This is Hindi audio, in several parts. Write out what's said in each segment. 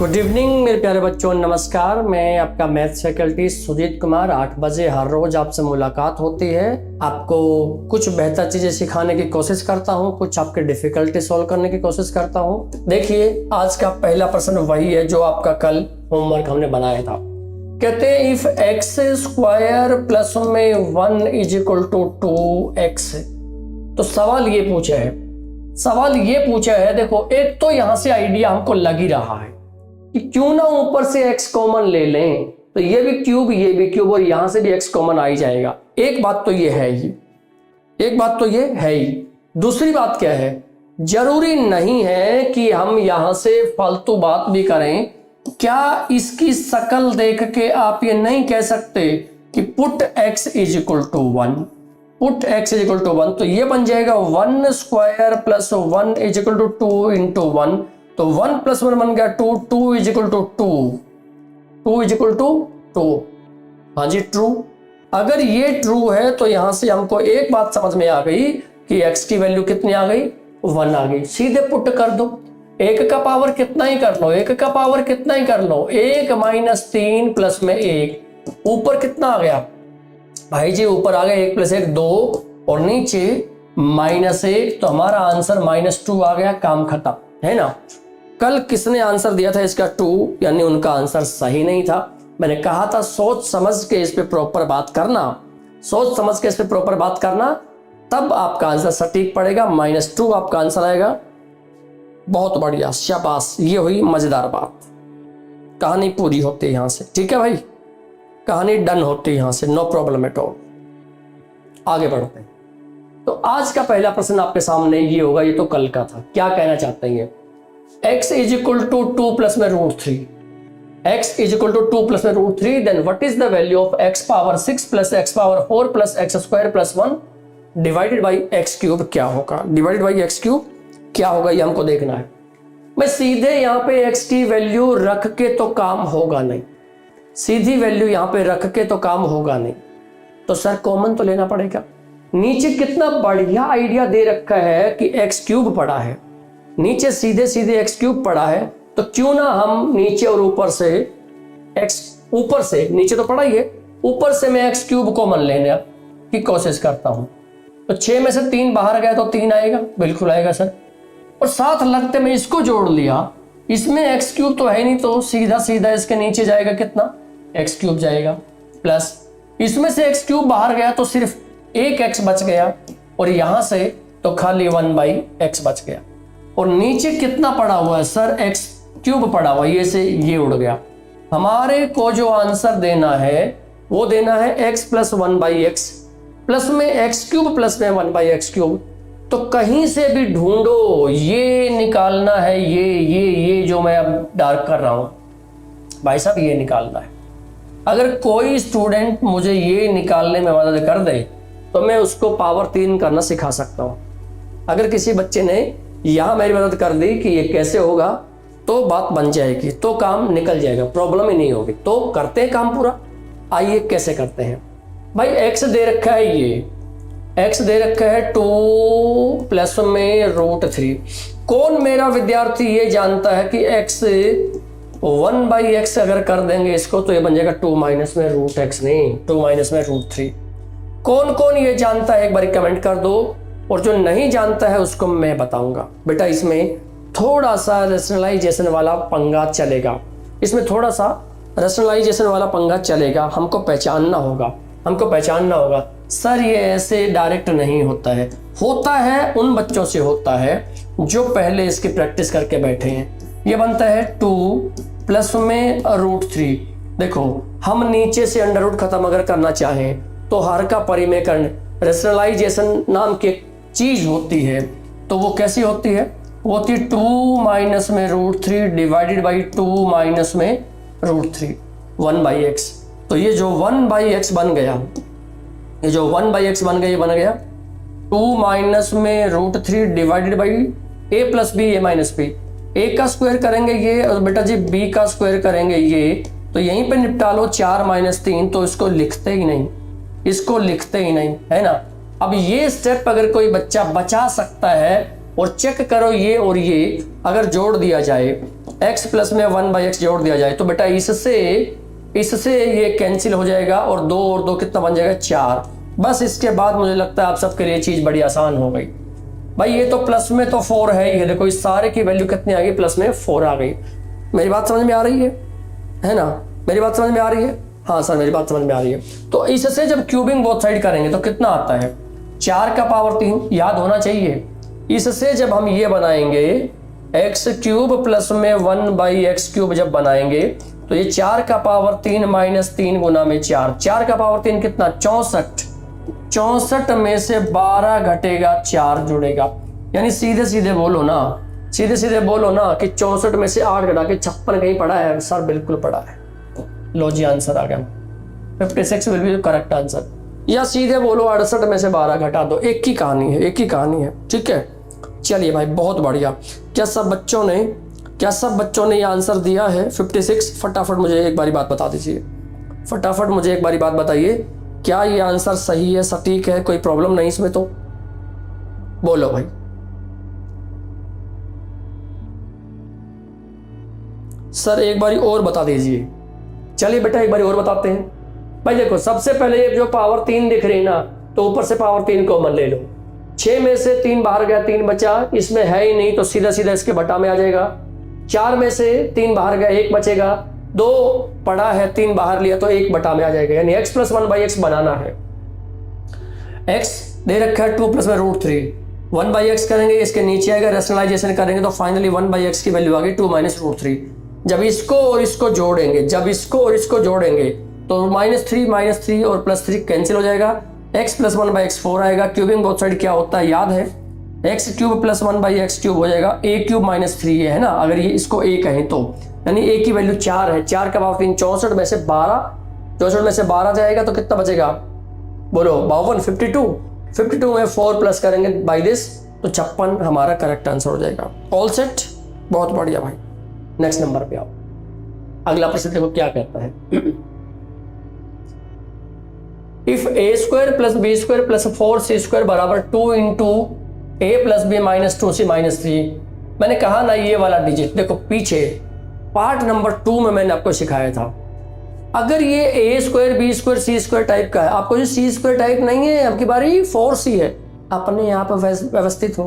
गुड इवनिंग मेरे प्यारे बच्चों, नमस्कार। मैं आपका मैथ्स फैकल्टी सुजीत कुमार। 8 बजे हर रोज आपसे मुलाकात होती है। आपको कुछ बेहतर चीजें सिखाने की कोशिश करता हूँ, कुछ आपके डिफिकल्टी सॉल्व करने की कोशिश करता हूँ। देखिए, आज का पहला प्रश्न वही है जो आपका कल होमवर्क हमने बनाया था। कहते हैं इफ एक्स स्क्वायर प्लस में 1 इज इक्वल टू 2x। तो सवाल ये पूछा है, देखो एक तो यहां से आइडिया हमको लग ही रहा है कि क्यों ना ऊपर से x कॉमन ले लें, तो ये भी क्यूब और यहां से भी x कॉमन आ ही जाएगा। एक बात तो ये है ही। दूसरी बात क्या है, जरूरी नहीं है कि हम यहां से फालतू बात भी करें। क्या इसकी शक्ल देख के आप ये नहीं कह सकते कि put x is equal to 1, तो ये बन जाएगा 1 square plus 1 is equal to 2 into 1। तो 1 प्लस 1 बन गया 2, 2 इज इक्वल टू 2। हाँ जी, ट्रू। अगर ये ट्रू है तो यहां से हमको एक बात समझ में आ गई कि x की वैल्यू कितनी आ गई, 1 आ गई। सीधे पुट कर दो, 1 का पावर कितना ही कर लो, 1 माइनस 3 प्लस में 1, ऊपर कितना आ गया भाई जी, ऊपर आ गया 1 प्लस 1 2 और नीचे -1, तो हमारा आंसर -2 आ गया। काम खत्म, है ना। कल किसने आंसर दिया था इसका 2, यानी उनका आंसर सही नहीं था। मैंने कहा था सोच समझ के इस पे प्रॉपर बात करना, तब आपका आंसर सटीक पड़ेगा। -2 आपका आंसर आएगा। बहुत बढ़िया, शाबाश। ये हुई मजेदार बात। कहानी पूरी होती है यहां से, ठीक है भाई, कहानी डन होती है यहां से, नो प्रॉब्लम एट ऑल। आगे बढ़ते हैं। तो आज का पहला प्रश्न आपके सामने ये होगा, ये तो कल का था। क्या कहना चाहते हैं, x is equal to 2 plus में √3, then what is the value of x power 6 plus x power 4 plus x square plus 1 divided by x cube क्या होगा। ये हमको देखना है। मैं सीधे यहाँ पे x की वैल्यू रख के तो काम होगा नहीं, तो सर कॉमन तो लेना पड़ेगा। नीचे कितना बढ़िया आइडिया दे रखा है कि x क्यूब पड़ा है, नीचे सीधे x क्यूब पड़ा है, तो क्यों ना हम नीचे और ऊपर से नीचे तो पड़ा ही है, ऊपर से मैं x क्यूब कॉमन लेने की कोशिश करता हूं। तो 6 में से 3 बाहर गया तो 3 आएगा, बिल्कुल आएगा सर। और साथ लगते में इसको जोड़ लिया, इसमें x क्यूब तो है नहीं, तो सीधा इसके नीचे जाएगा कितना, x क्यूब जाएगा, प्लस इसमें से x क्यूब बाहर गया तो सिर्फ एक x बच गया, और यहां से तो खाली 1/x बच गया। और नीचे कितना पड़ा हुआ है सर, x क्यूब पड़ा हुआ है, ये से ये उड़ गया। हमारे को जो आंसर देना है वो देना है x प्लस 1/x प्लस में x क्यूब प्लस में 1/x क्यूब। तो कहीं से भी ढूंढो, ये निकालना है, ये जो मैं अब डार्क कर रहा हूं भाई साहब, ये निकालना है। अगर कोई स्टूडेंट मुझे ये निकालने में मदद कर दे तो मैं उसको पावर 3 करना सिखा सकता हूं। अगर किसी बच्चे ने यहां मेरी मदद कर दी कि ये कैसे होगा, तो बात बन जाएगी, तो काम निकल जाएगा, प्रॉब्लम ही नहीं होगी। तो करते हैं काम पूरा। आइए कैसे करते हैं भाई। x दे रखा है 2 प्लस में √3। कौन मेरा विद्यार्थी ये जानता है कि x 1/x अगर कर देंगे इसको तो ये बन जाएगा 2 माइनस में √x, नहीं 2 माइनस में √3। कौन ये जानता है, एक बार कमेंट कर दो। और जो नहीं जानता है उसको मैं बताऊंगा। बेटा इसमें थोड़ा सा रैशनलाइजेशन वाला पंगा चलेगा, हमको पहचानना होगा। सर ये ऐसे डायरेक्ट नहीं होता है उन बच्चों से होता है जो पहले इसकी प्रैक्टिस करके बैठे हैं। ये बनता है 2 प्लस में √3। देखो हम नीचे से अंडर रूट खत्म अगर करना चाहें तो हर का परिमेयकरण, रैशनलाइजेशन नाम की चीज होती है। तो वो कैसी होती है, वो होती है 2 माइनस में √3 डिवाइडेड बाई 2 माइनस में √3 1/x। तो ये जो 1/x बन गया, ये बन गया 2 माइनस में √3 divided by a plus B, a minus B. a का स्क्वायर करेंगे ये, और बेटा जी b का स्क्वायर करेंगे ये, तो यहीं पे निपटा लो। 4 माइनस 3, तो इसको लिखते ही नहीं, है ना। अब ये स्टेप अगर कोई बच्चा बचा सकता है, और चेक करो ये और ये अगर जोड़ दिया जाए, x प्लस में 1/x जोड़ दिया जाए तो बेटा इससे ये कैंसिल हो जाएगा और 2 और 2 कितना बन जाएगा 4। बस इसके बाद मुझे लगता है आप सबके लिए चीज़ बड़ी आसान हो गई। भाई ये तो प्लस में तो 4 है, ये देखो इस सारे की वैल्यू कितनी आ गई, प्लस में 4 आ गई। मेरी बात समझ में आ रही है ना? मेरी बात समझ में आ रही है? हाँ सर मेरी बात समझ में आ रही है। तो इससे जब क्यूबिंग बोथ साइड करेंगे तो कितना आता है 4 का पावर 3, याद होना चाहिए। इससे जब हम ये बनाएंगे एक्स क्यूब प्लस में 1/x³ जब बनाएंगे तो ये 4 का पावर 3 माइनस 3 गुना में 4, 4 का पावर 3 कितना 64, 64 में से 12 घटेगा 4 जुड़ेगा। यानी सीधे सीधे बोलो ना कि 64 में से 8 घटा के 56 कहीं पड़ा है सर? बिल्कुल पड़ा है। लो जी आंसर आ गया, 56 विल बी करेक्ट आंसर। या सीधे बोलो 68 में से 12 घटा दो, एक ही कहानी है। ठीक है चलिए भाई बहुत बढ़िया। क्या सब बच्चों ने ये आंसर दिया है 56? फटाफट मुझे एक बारी बात बता दीजिए, फटाफट मुझे एक बारी बात बताइए, क्या ये आंसर सही है, सटीक है, कोई प्रॉब्लम नहीं इसमें? तो बोलो भाई। सर एक बारी और बता दीजिए। चलिए बेटा एक बारी और बताते हैं। भाई देखो सबसे पहले ये जो पावर 3 दिख रही ना, तो ऊपर से पावर 3 कॉमन ले लो। 6 में से 3 बाहर गया, 3 बचा, इसमें है ही नहीं तो सीधा सीधा इसके बटा में आ जाएगा। 4 में से 3 बाहर गया, 1 बचेगा, 2 पड़ा है, 3 बाहर लिया तो 1 बटा में आ जाएगा। यानी x प्लस 1/x बनाना है। x दे रखा है 2 प्लस में √3, 1/x करेंगे इसके नीचे आएगा, रेशनलाइजेशन करेंगे तो फाइनली 1/x की वैल्यू आ गई 2 माइनस √3। जब इसको और इसको जोड़ेंगे तो -3 और +3 कैंसिल हो जाएगा, x प्लस 1/x 4 आएगा। क्यूबिंग बोथ साइड क्या होता है याद है, x³ प्लस 1/x³ हो जाएगा a³ माइनस 3 है ना, अगर ये इसको a कहें तो। यानी a की वैल्यू 4 है, 4 का पावर 3 64 में से 12 जाएगा तो कितना बचेगा बोलो 52, 52 में 4 प्लस करेंगे बाई दिस तो 56 हमारा करेक्ट आंसर हो जाएगा। ऑल सेट, बहुत बढ़िया भाई। नेक्स्ट नंबर पे आओ। अगला प्रश्न देखो क्या कहता है। If a² plus b² plus 4c² बराबर 2 into a plus b minus 2c minus 3। मैंने कहा ना ये वाला डिजिट देखो पीछे पार्ट नंबर 2 में मैंने आपको सिखाया था। अगर ये a² b² c² टाइप का है, आपको जो c² टाइप नहीं है, आपकी बारी 4c है, अपने आप व्यवस्थित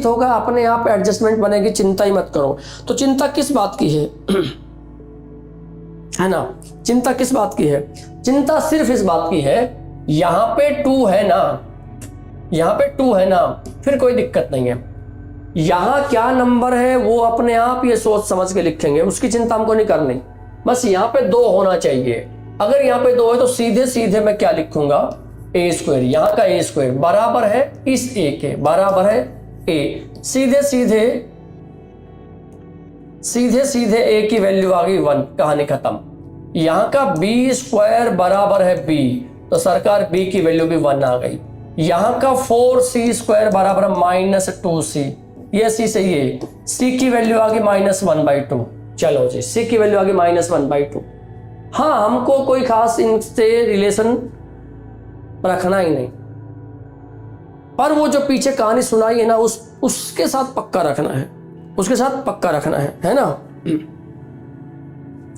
होगा, अपने आप एडजस्टमेंट बनेगी, चिंता ही मत करो। तो चिंता किस बात की है ना? चिंता किस बात की है? चिंता सिर्फ इस बात की है, यहां पे 2 है ना, फिर कोई दिक्कत नहीं है। यहां क्या नंबर है वो अपने आप ये सोच समझ के लिखेंगे, उसकी चिंता हमको नहीं करनी। बस यहाँ पे 2 होना चाहिए। अगर यहाँ पे 2 है तो सीधे सीधे मैं क्या लिखूंगा a², यहाँ का a² बराबर है इस a के, बराबर है a। सीधे सीधे a की वैल्यू आ गई 1, कहानी खत्म। यहाँ का b² बराबर है b, तो सरकार b की वैल्यू भी 1 आ गई। यहाँ का 4c² बराबर -2c, ये c सही है, c की वैल्यू आ गई -1/2। चलो जी c की वैल्यू आ गई -1/2। हाँ हमको कोई खास इनसे रिलेशन रखना ही नहीं, पर वो जो पीछे कहानी सुनाई है ना उसके साथ पक्का रखना है ना।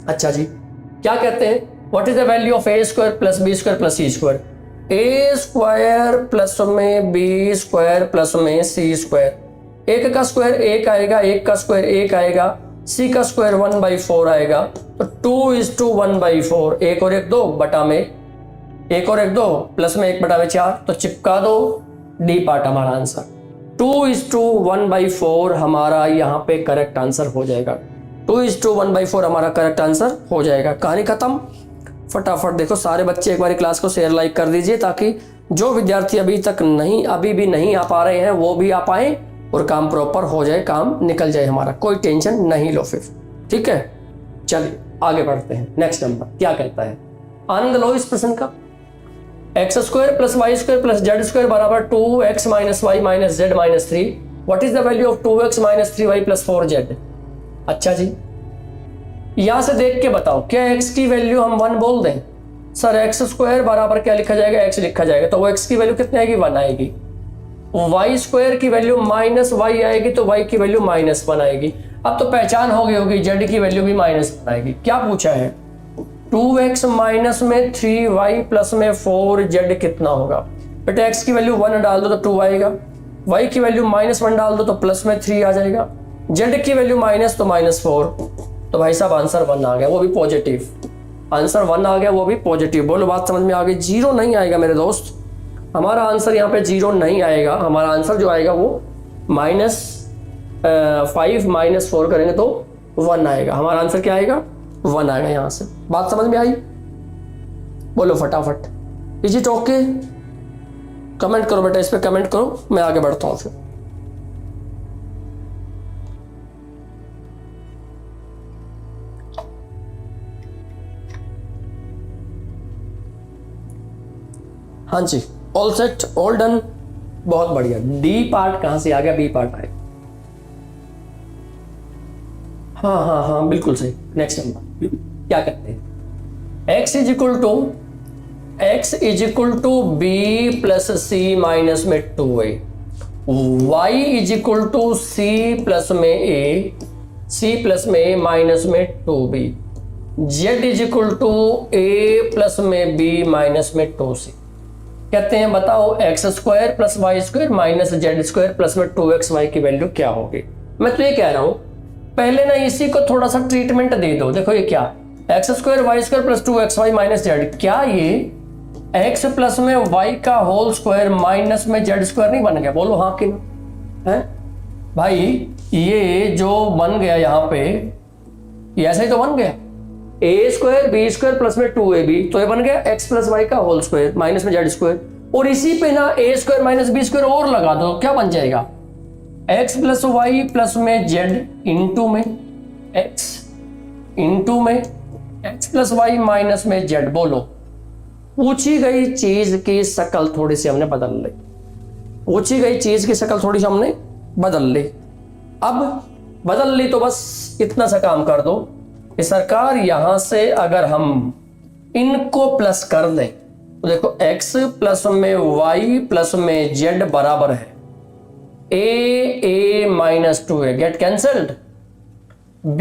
अच्छा जी क्या कहते हैं, what is the value of a² plus b² plus c²? a² plus में b² प्लस में c², एक का स्क्वायर 1 आएगा, एक का स्क्वायर 1 आएगा, c का स्क्वायर 1/4 आएगा, तो 2:1/4, 1 और 1 2 बटा में 1 और 1 2 प्लस में 1 बटा में 4, तो चिपका दो, डी पार्ट हमारा आंसर। 2:1/4 हमारा यहाँ पे करेक्ट आंसर हो जाएगा। 2:1/4 हमारा करेक्ट आंसर हो जाएगा। कहानी खत्म। फटाफट देखो सारे बच्चे एक बार क्लास को शेयर लाइक कर दीजिए, ताकि जो विद्यार्थी अभी भी नहीं आ पा रहे हैं वो भी आ पाए और काम प्रॉपर हो जाए, काम निकल जाए हमारा, कोई टेंशन नहीं लो फिर। ठीक है चलिए आगे बढ़ते हैं। नेक्स्ट नंबर क्या कहता है, आनंद लो इस प्रश्न का। x² plus y² plus z² बराबर 2x minus y minus z minus 3। What is the value of 2x minus 3y plus 4z? अच्छा जी यहां से देख के बताओ, क्या x की वैल्यू हम 1 बोल दें? सर x² बराबर क्या लिखा जाएगा, x लिखा जाएगा, तो वो x की वैल्यू कितनी आएगी 1 आएगी। वाई स्क्वायर की वैल्यू माइनस वाई आएगी तो वाई की वैल्यू -1 आएगी। अब तो पहचान हो गई होगी, जेड की वैल्यू भी -1 आएगी। क्या पूछा है? 2x माइनस में 3y प्लस में 4z कितना होगा? बेटा x की वैल्यू 1 डाल दो तो 2 आएगा, y की वैल्यू -1 डाल दो तो प्लस में 3 आ जाएगा, z की वैल्यू माइनस तो -4। तो भाई साहब आंसर 1 आ गया, वो भी पॉजिटिव। आंसर 1 आ गया, वो भी पॉजिटिव। बोलो बात समझ में आ गई? 0 नहीं आएगा मेरे दोस्त, हमारा आंसर यहाँ पे 0 नहीं आएगा। हमारा आंसर जो आएगा वो -5 -4 करेंगे तो 1 आएगा। हमारा आंसर क्या आएगा? 1 आएगा। यहाँ से बात समझ में आई? बोलो फटाफट। Is it okay? कमेंट करो बेटा, इस पे कमेंट करो, मैं आगे बढ़ता हूँ फिर। हाँ जी, ऑल सेट, ऑल डन, बहुत बढ़िया। डी पार्ट कहां से आ गया? बी पार्ट आएगा। हाँ हाँ हाँ बिल्कुल सही। नेक्स्ट नंबर क्या कहते हैं? x is equal to B plus C minus में 2a, y is equal to C plus में a माइनस में 2b, z is equal to a plus में b माइनस में 2c। कहते हैं बताओ X square plus Y square minus Z square plus में 2xy की वैल्यू क्या होगी? मैं तो ये कह रहा हूं पहले ना इसी को थोड़ा सा ट्रीटमेंट दे दो। देखो ये क्या, X square Y square plus 2xy minus Z, क्या ये एक्स प्लस में वाई का होल स्क्वायर माइनस में जेड स्क्वायर नहीं बन गया? बोलो हाँ कि ना? है भाई ये जो बन गया यहाँ पे, ये ऐसा ही तो बन गया, ए स्क्वायर बी स्क्वायर प्लस में 2ab, तो ये बन गया एक्स प्लस वाई का होल स्क्वायर माइनस में जेड स्क्वायर। और इसी पे ना a square minus B square और लगा दो, क्या बन जाएगा? एक्स प्लस वाई प्लस में जेड इंटू में एक्स इंटू में एक्स प्लस वाई माइनस में जेड। बोलो पूछी गई चीज की शक्ल थोड़ी सी हमने बदल ली, पूछी गई चीज की शक्ल थोड़ी सी हमने बदल ली। अब बदल ली तो बस इतना सा काम कर दो कि सरकार यहां से अगर हम इनको प्लस कर दें तो देखो x प्लस में y प्लस में z बराबर है a minus 2a, get cancelled, b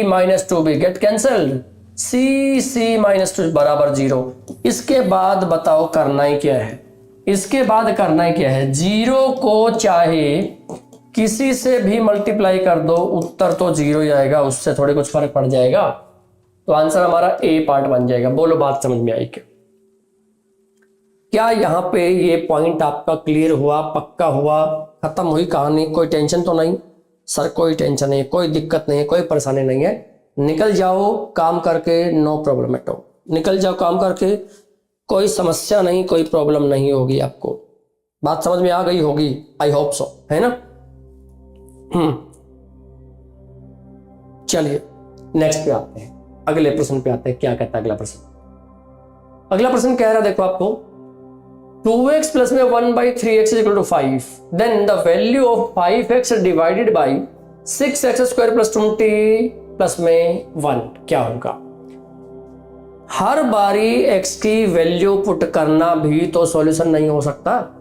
minus 2b get cancelled, c minus 2 बराबर 0। इसके बाद बताओ करना ही क्या है? इसके बाद करना ही क्या है? 0 को चाहे किसी से भी मल्टीप्लाई कर दो, उत्तर तो 0 ही आएगा, उससे थोड़ी कुछ फर्क पड़ जाएगा। तो आंसर हमारा ए पार्ट बन जाएगा। बोलो बात समझ में आई क्या यहाँ पे ये पॉइंट आपका क्लियर हुआ, पक्का हुआ, खत्म हुई कहानी? कोई टेंशन तो नहीं सर? कोई टेंशन नहीं, कोई दिक्कत नहीं है, कोई परेशानी नहीं है। निकल जाओ काम करके, नो प्रॉब्लम एट ऑल, निकल जाओ काम करके, कोई समस्या नहीं, कोई प्रॉब्लम नहीं होगी आपको। बात समझ में आ गई होगी, आई होप सो, है ना? चलिए नेक्स्ट पे आते हैं, अगले प्रश्न पे आते हैं। क्या कहता है अगला प्रश्न? अगला प्रश्न कह रहा है देखो आपको, 2x प्लस में 1/3x is equal to 5, then the value of 5x divided by 6x square plus 20 plus में 1 क्या होगा? हर बारी x की वैल्यू पुट करना भी तो सॉल्यूशन नहीं हो सकता।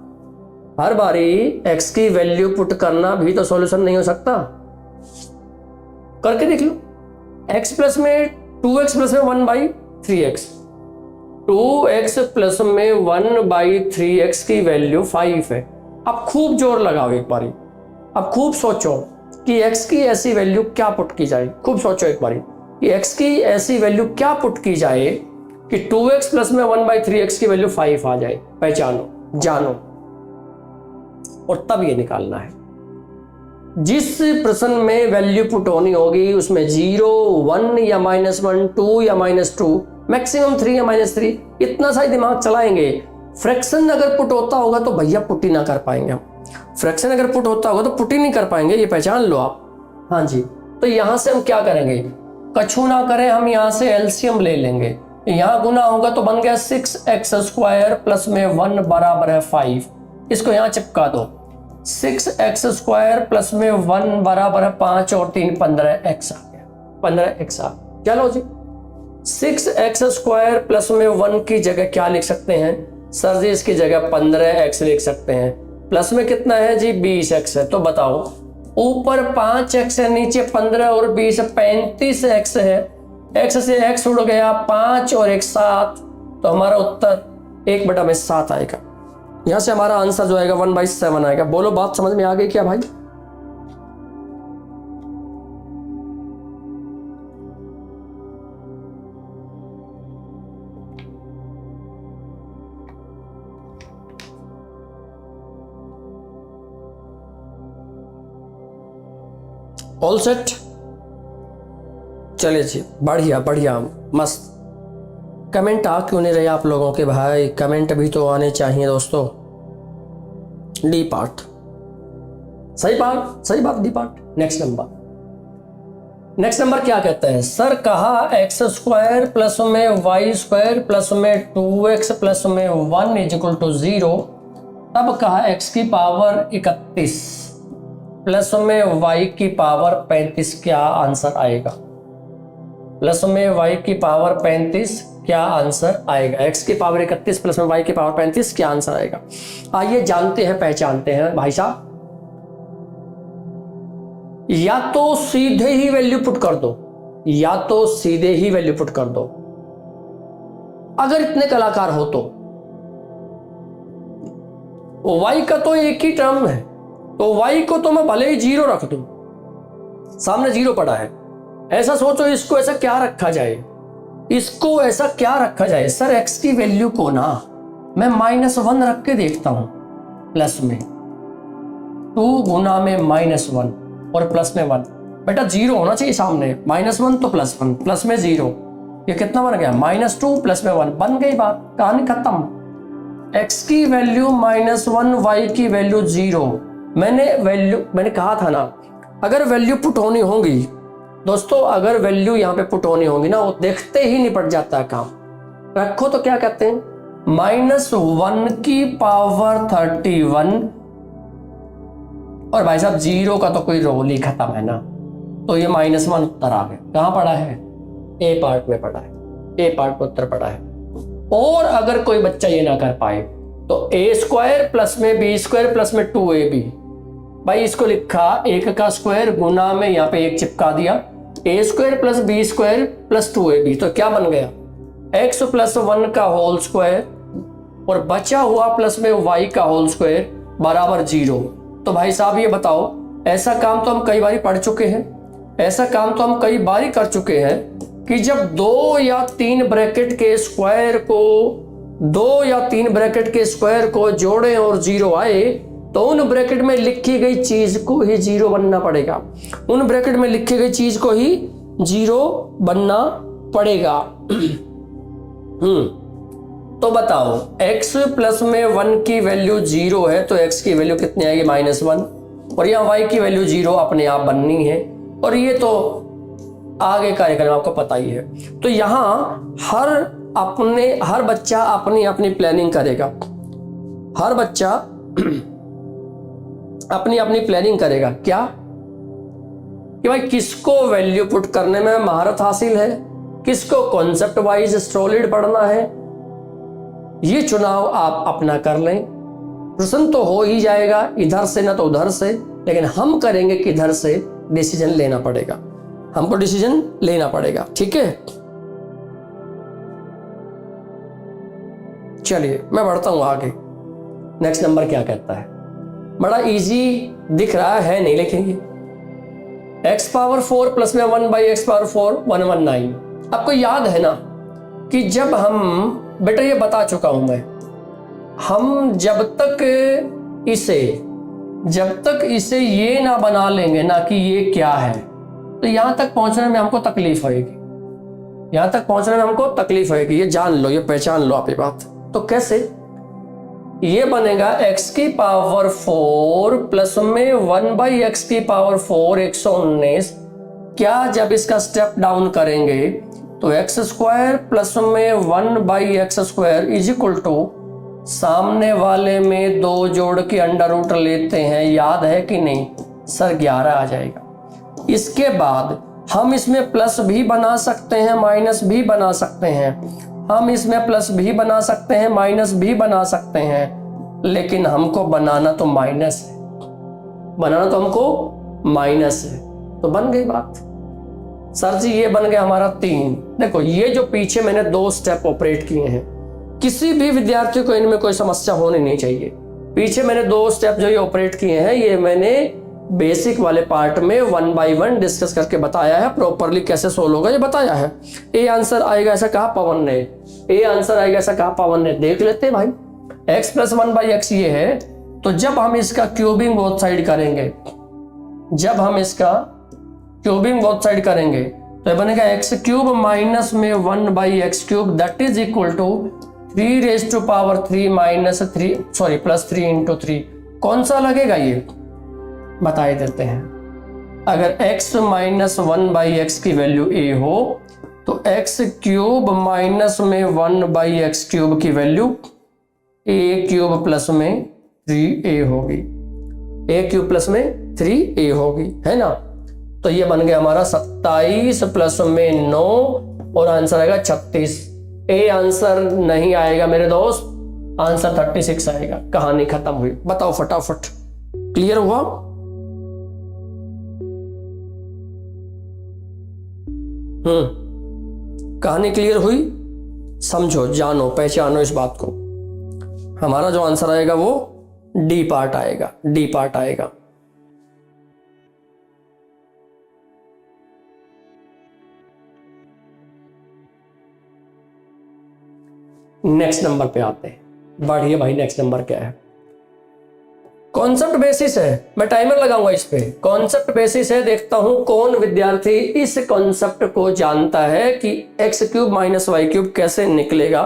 हर बारी x की वैल्यू पुट करना भी तो सॉल्यूशन नहीं हो सकता। करके देख लो, x प्लस में 2x प्लस में 1/3x, 2x प्लस में 1/3x की वैल्यू 5 है। अब खूब जोर लगाओ एक बारी, अब खूब सोचो कि x की ऐसी वैल्यू क्या पुट की जाए। खूब सोचो एक बारी कि x की ऐसी वैल्यू क्या पुट की जाए कि 2x प्लस में 1/3x की वैल्यू 5 आ जाए। पहचानो, जानो, और तब ये निकालना है। जिस प्रश्न में वैल्यू पुट होनी होगी उसमें 0, 1 या -1, 2 या -2, मैक्सिमम 3 या -3, इतना सा ही दिमाग चलाएंगे। फ्रैक्शन अगर पुट होता होगा तो भैया पुट ही ना कर पाएंगे हम। फ्रैक्शन अगर पुट होता होगा तो पुट ही नहीं कर पाएंगे, ये पहचान लो आप। हाँ जी, तो यहां से हम क्या करेंगे? कछु ना करें, हम यहां से एलसीएम ले लेंगे। यहां गुना होगा तो बन गया 6x स्क्वायर प्लस में 1 बराबर है 5। इसको यहां चिपका दो, 6x स्क्वायर प्लस में 1 बराबर है 5 और 3 15x आ गया, 15x आ। चलो जी, 6x स्क्वायर प्लस में 1 की जगह क्या लिख सकते हैं सर जी? इसकी जगह 15x लिख सकते हैं। प्लस में कितना है जी 20x है। तो बताओ ऊपर 5x है, नीचे 15 और 20 35x है। x से x उड़ गया, 5 और 1 7, तो हमारा उत्तर 1/7 आएगा। यहां से हमारा आंसर जो आएगा 1/7 आएगा। बोलो बात समझ में आ गई क्या भाई? All set? चलिए जी, बढ़िया बढ़िया, मस्त। कमेंट आ क्यों नहीं रहे आप लोगों के भाई? कमेंट भी तो आने चाहिए दोस्तों। डी पार्ट सही बात डी पार्ट। नेक्स्ट नंबर क्या कहता है? सर कहा x² प्लस में y² प्लस में 2x प्लस में 1 = 0। तब कहा x की पावर 31 प्लस में y की पावर 35 क्या आंसर आएगा? प्लस में y की पावर 35 क्या आंसर आएगा? x की पावर 31 प्लस में y की पावर 35 क्या आंसर आएगा? आइए जानते हैं, पहचानते हैं भाई साहब। या तो सीधे ही वैल्यू पुट कर दो, अगर इतने कलाकार हो तो। y का तो एक ही टर्म है, तो y को तो मैं भले ही 0 रख दूं, सामने 0 पड़ा है। ऐसा सोचो इसको ऐसा क्या रखा जाए, सर x की वैल्यू को ना मैं -1 रख के देखता हूं। प्लस में 2 गुना में -1 और प्लस में 1, बेटा 0 होना चाहिए सामने। -1 तो +1, प्लस में 0, ये कितना बन गया? -2 प्लस में 1, बन गई बात, कहानी खत्म। x की वैल्यू -1, y की वैल्यू 0। मैंने कहा था ना, अगर वैल्यू पुट होनी होगी दोस्तों, अगर वैल्यू यहाँ पे पुट होनी होगी ना, वो देखते ही निपट जाता है काम। रखो तो क्या कहते हैं, -1 की पावर 31, और भाई साहब 0 का तो कोई रोल ही खत्म है ना, तो ये -1 उत्तर आ गया। कहाँ पड़ा है? ए पार्ट में पड़ा है, ए पार्ट में उत्तर पड़ा है। और अगर कोई बच्चा ये ना कर पाए तो a² प्लस में b² प्लस में 2ab, भाई इसको लिखा 1 का स्क्वायर गुना में यहाँ पे 1 चिपका दिया, a² plus b² plus 2ab, तो क्या बन गया? x प्लस 1 का होल स्क्वायर और बचा हुआ प्लस में y का होल स्क्वायर बराबर 0। तो भाई साहब ये बताओ, ऐसा काम तो हम कई बार पढ़ चुके हैं, ऐसा काम तो हम कई बार कर चुके हैं कि जब 2 या 3 ब्रैकेट के स्क्वायर को जोड़ें और 0 आए, तो उन ब्रैकेट में लिखी गई चीज को ही 0 बनना पड़ेगा, उन ब्रैकेट में लिखी गई चीज को ही 0 बनना पड़ेगा। तो बताओ x प्लस में 1 की वैल्यू 0 है, तो x की वैल्यू कितनी आएगी? -1, और यहाँ y की वैल्यू 0 अपने आप बननी है, और ये तो आगे कार्यक्रम आपको पता ही है। तो यहाँ हर बच्चा अपनी अपनी प्लानिंग करेगा, हर बच्चा अपनी अपनी प्लानिंग करेगा। क्या कि भाई किसको वैल्यू पुट करने में महारत हासिल है, किसको कॉन्सेप्ट वाइज सॉलिड पढ़ना है, ये चुनाव आप अपना कर लें। प्रश्न तो हो ही जाएगा इधर से ना तो उधर से, लेकिन हम करेंगे कि इधर से डिसीजन लेना पड़ेगा, हमको डिसीजन लेना पड़ेगा, ठीक है। चलिए मैं बढ़ता हूं आगे। नेक्स्ट नंबर क्या कहता है? बड़ा इजी दिख रहा है नहीं, लेकिन x⁴ प्लस में 1/x⁴ 119। आपको याद है ना कि जब हम, बेटा ये बता चुका हूं मैं, हम जब तक इसे ये ना बना लेंगे ना कि ये क्या है, तो यहां तक पहुंचने में हमको तकलीफ होगी, ये जान लो, ये पहचान लो आप ये बात। तो कैसे? ये बनेगा x⁴ प्लस में 1/x⁴ 119। क्या जब इसका स्टेप डाउन करेंगे तो x² प्लस में 1/x² इज इक्वल टू, सामने वाले में 2 जोड़ के अंडर रूट लेते हैं, याद है कि नहीं सर? 11 आ जाएगा। इसके बाद हम इसमें प्लस भी बना सकते हैं, माइनस भी बना सकते हैं, हम इसमें प्लस भी बना सकते हैं, माइनस भी बना सकते हैं, लेकिन हमको बनाना तो माइनस है, बनाना तो हमको माइनस है। तो बन गई बात। सर जी ये बन गया हमारा 3। देखो ये जो पीछे मैंने 2 स्टेप ऑपरेट किए हैं, किसी भी विद्यार्थी को इनमें कोई समस्या होनी नहीं चाहिए। पीछे मैंने 2 स्टेप जो ये ऑपरेट किए हैं, ये मैंने बेसिक वाले पार्ट में 1 बाय 1 डिस्कस करके बताया है, प्रॉपरली कैसे सोल्व होगा ये बताया है। ए आंसर आएगा ऐसा कहा पवन ने, ए आंसर आएगा ऐसा कहा पवन ने। देख लेते हैं भाई, x + 1/x ये है, तो जब हम इसका क्यूबिंग बोथ साइड करेंगे, जब हम इसका क्यूबिंग बोथ साइड करेंगे तो ये बनेगा x³ माइनस में 1/x³ that is equal to 3⁻³ +3 × 3। कौन सा लगेगा ये बता देते हैं। अगर x - 1/x की वैल्यू a हो तो x³ माइनस में 1/x³ की वैल्यू a³ प्लस में 3a होगी, a³ प्लस में 3a होगी, है ना। तो ये बन गया हमारा 27 प्लस में 9 और आंसर आएगा 36। ए आंसर नहीं आएगा मेरे दोस्त, आंसर 36 आएगा। कहानी खत्म हुई। बताओ फटाफट, क्लियर हुआ? कहानी क्लियर हुई? समझो, जानो, पहचानो इस बात को। हमारा जो आंसर आएगा वो डी पार्ट आएगा, डी पार्ट आएगा। नेक्स्ट नंबर पे आते हैं। बढ़िए भाई, नेक्स्ट नंबर क्या है? कॉन्सेप्ट बेसिस है, मैं टाइमर लगाऊंगा इस पे। कॉन्सेप्ट बेसिस है, देखता हूं कौन विद्यार्थी इस कॉन्सेप्ट को जानता है कि x³ - y³ कैसे निकलेगा।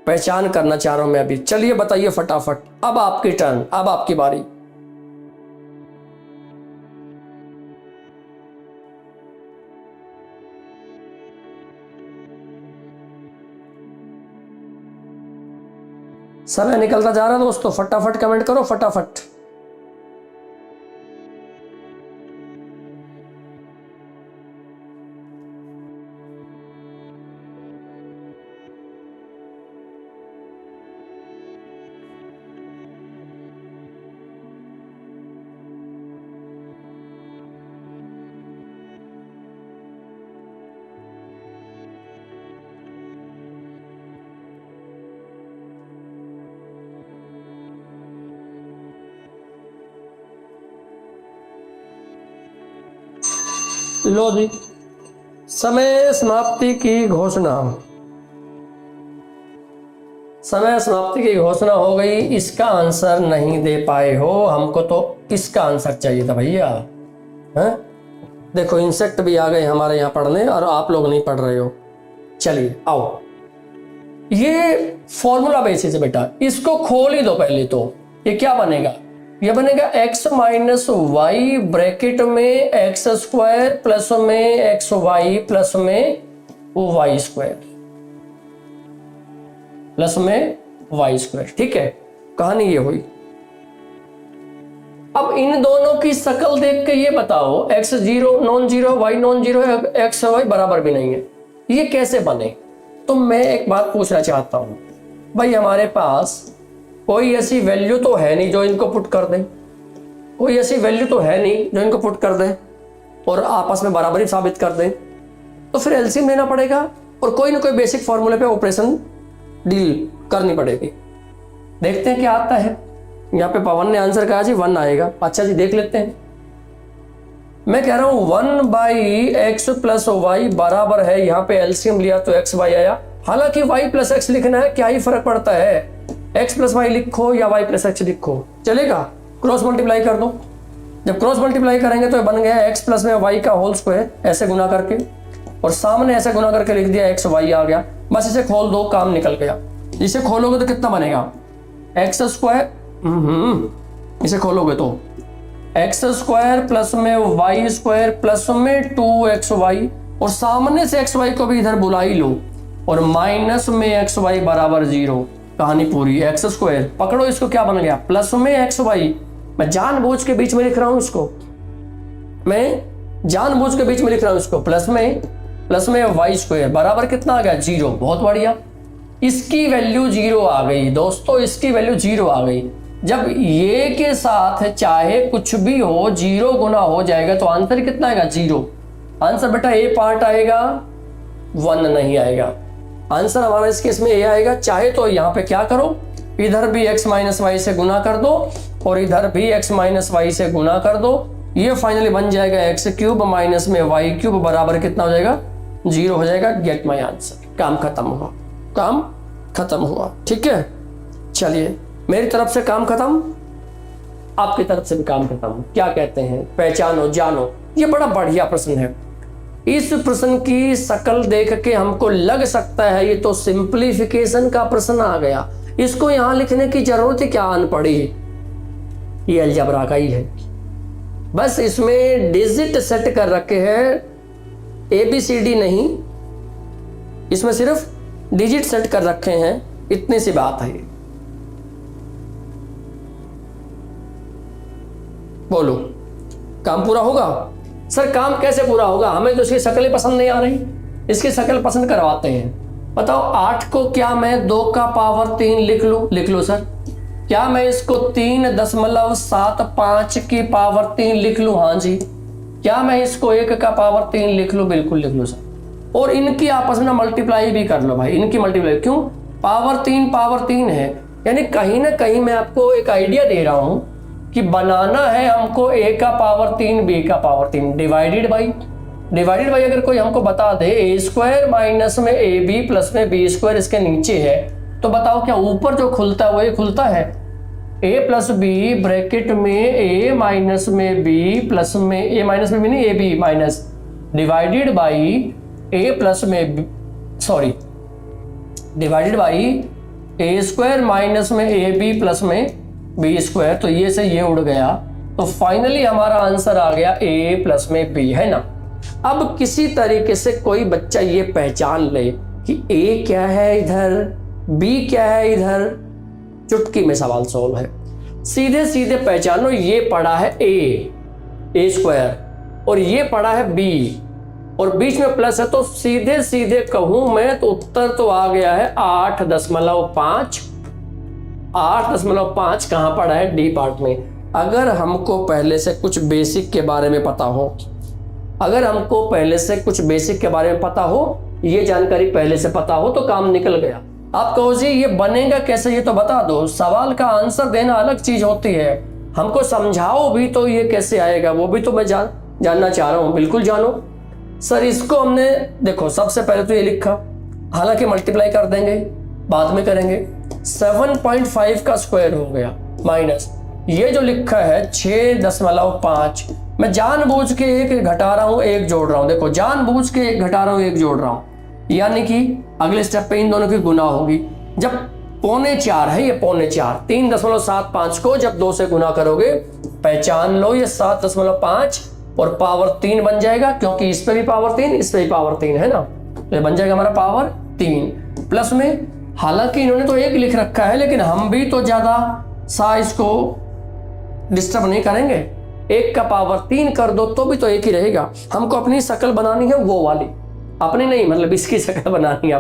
पहचान करना चाह रहा हूं मैं अभी। चलिए बताइए फटाफट। अब आपकी टर्न, अब आपकी बारी। समय निकलता जा रहा है दोस्तों, फटाफट कमेंट करो, फटाफट। लो जी, समय समाप्ति की घोषणा, समय समाप्ति की घोषणा हो गई। इसका आंसर नहीं दे पाए हो, हमको तो इसका आंसर चाहिए था भैया। हैं? देखो इंसेक्ट भी आ गए हमारे यहाँ पढ़ने और आप लोग नहीं पढ़ रहे हो। चलिए आओ, ये फॉर्मूला बेसिस है बेटा, इसको खोल ही दो पहले। तो ये क्या बनेगा? ये बनेगा x - y ब्रैकेट में x² प्लस में xy प्लस में y² प्लस में y²। ठीक है, कहानी ये हुई। अब इन दोनों की शक्ल देख के ये बताओ, x 0 non zero, y non zero, x y बराबर भी नहीं है, ये कैसे बने? तो मैं एक बात पूछना चाहता हूं भाई, हमारे पास कोई ऐसी वैल्यू तो है नहीं जो इनको पुट कर दे, कोई ऐसी वैल्यू तो है नहीं जो इनको पुट कर दे और आपस में बराबरी साबित कर दे। तो फिर एलसीएम लेना पड़ेगा और कोई ना कोई बेसिक फॉर्मूले पे ऑपरेशन डील करनी पड़ेगी। देखते हैं क्या आता है। यहाँ पे पवन ने आंसर कहा जी 1 आएगा। अच्छा जी, देख लेते हैं। मैं कह रहा हूं 1/x + y बराबर है, यहाँ पे एलसीएम लिया तो x y आया। हालांकि y + x लिखना है, क्या ही फर्क पड़ता है, x + y लिखो या y + x लिखो, चलेगा। क्रॉस मल्टीप्लाई कर दो। जब क्रॉस मल्टीप्लाई करेंगे तो बन गया x प्लस में y का होल स्क्वायर, ऐसे गुना करके, और सामने ऐसे गुना करके लिख दिया x y आ गया। बस इसे खोल दो, काम निकल गया। इसे खोलोगे तो कितना बनेगा? x², इसे खोलोगे तो x² प्लस में y² प्लस में 2xy, और सामने से xy को भी इधर बुला ही लो, और माइनस में xy बराबर 0। कहानी पूरी। x² पकड़ो, इसको क्या बन गया? प्लस में xy। मैं जानबूझ के बीच में लिख रहा हूं इसको, मैं जानबूझ के बीच में लिख रहा हूं इसको। प्लस में y² बराबर कितना आ गया? 0। बहुत बढ़िया, इसकी वैल्यू 0 आ गई दोस्तों, इसकी वैल्यू 0 आ गई। जब ये के साथ चाहे कुछ भी हो 0 गुना हो जाएगा तो आंसर कितना आएगा 0। आंसर बेटा ए पार्ट आएगा 1 नहीं आएगा। आंसर हमारा इस केस में ए आएगा। चाहे तो यहाँ पे क्या करो, इधर भी x माइनस वाई से गुना कर दो और इधर भी x माइनस वाई से गुना कर दो। ये फाइनली बन जाएगा एक्स क्यूब माइनस में वाई क्यूब बराबर कितना हो जाएगा 0 हो जाएगा। Get my answer. काम खत्म हुआ, काम खत्म हुआ। ठीक है, चलिए मेरी तरफ से काम खत्म, आपकी तरफ से भी काम खत्म। क्या कहते हैं, पहचानो जानो। ये बड़ा बढ़िया प्रश्न है। इस प्रश्न की शक्ल देख के हमको लग सकता है ये तो सिंप्लीफिकेशन का प्रश्न आ गया, इसको यहां लिखने की जरूरत ही क्या आन पड़ी। ये अलजबरा का ही है, बस इसमें डिजिट सेट कर रखे हैं, ABCD नहीं, इसमें सिर्फ डिजिट सेट कर रखे हैं, इतनी सी बात है। बोलो काम पूरा होगा? सर काम कैसे पूरा होगा, हमें तो इसकी शक्लें पसंद नहीं आ रही, इसकी शक्ल पसंद करवाते हैं। बताओ 8 को क्या मैं 2 का पावर 3 लिख लूं? लिख लो सर। क्या मैं इसको 3.75 की पावर 3 लिख लूं? हाँ जी। क्या मैं इसको 1 का पावर 3 लिख लूं? बिल्कुल लिख लो सर। और इनकी आपस में मल्टीप्लाई भी कर लो भाई, इनकी मल्टीप्लाई। क्यों? पावर 3 है, यानी कहीं ना कहीं मैं आपको एक आइडिया दे रहा हूं कि बनाना है हमको a का पावर 3 b का पावर 3 डिवाइडेड बाई अगर कोई हमको बता दे a² माइनस में ab प्लस में b² इसके नीचे है, तो बताओ क्या ऊपर जो खुलता है वो ये खुलता है a प्लस b ब्रैकेट में a माइनस में b प्लस में a माइनस में b नहीं ab minus divided by a plus में sorry divided by a² minus में ab प्लस में b²। तो ये से ये उड़ गया, तो फाइनली हमारा आंसर आ गया a प्लस में b, है ना। अब किसी तरीके से कोई बच्चा ये पहचान ले कि a क्या है इधर, b क्या है इधर, चुटकी में सवाल सोल्व है। सीधे सीधे पहचानो, ये पड़ा है a² और ये पड़ा है b और बीच में प्लस है, तो सीधे सीधे कहूं मैं तो उत्तर तो आ गया है 8.5। 8.5 कहाँ पड़ा है? डी पार्ट में। अगर हमको पहले से कुछ बेसिक के बारे में पता हो, ये जानकारी पहले से पता हो तो काम निकल गया। आप कहो जी ये बनेगा कैसे, ये तो बता दो। सवाल का आंसर देना अलग चीज होती है, हमको समझाओ भी तो ये कैसे आएगा वो भी तो मैं जानना चाह रहा हूँ। बिल्कुल जानो सर। इसको हमने देखो सबसे पहले तो ये लिखा, हालांकि मल्टीप्लाई कर देंगे बाद में करेंगे। 7.5 का स्क्वायर हो गया माइनस ये जो लिखा है 6.5। मैं जानबूझ के एक घटा रहा हूं एक जोड़ रहा हूं। देखो जानबूझ के एक घटा रहा हूं एक जोड़ रहा हूं, यानी कि अगले स्टेप पे इन दोनों की गुना होगी। जब 4.25 है ये 4.25, 3.75 को जब 2 से गुना करोगे पहचान लो ये 7.5 और पावर 3 बन जाएगा, क्योंकि इस पे भी पावर 3 इस पे भी पावर 3 है ना, तो ये बन जाएगा हमारा पावर 3। प्लस में हालांकि इन्होंने तो 1 लिख रखा है, लेकिन हम भी तो ज्यादा साइज को डिस्टर्ब नहीं करेंगे। 1 का पावर 3 कर दो तो भी तो 1 ही रहेगा। हमको अपनी शक्ल बनानी है वो वाली, अपनी नहीं, मतलब इसकी शक्ल बनानी है।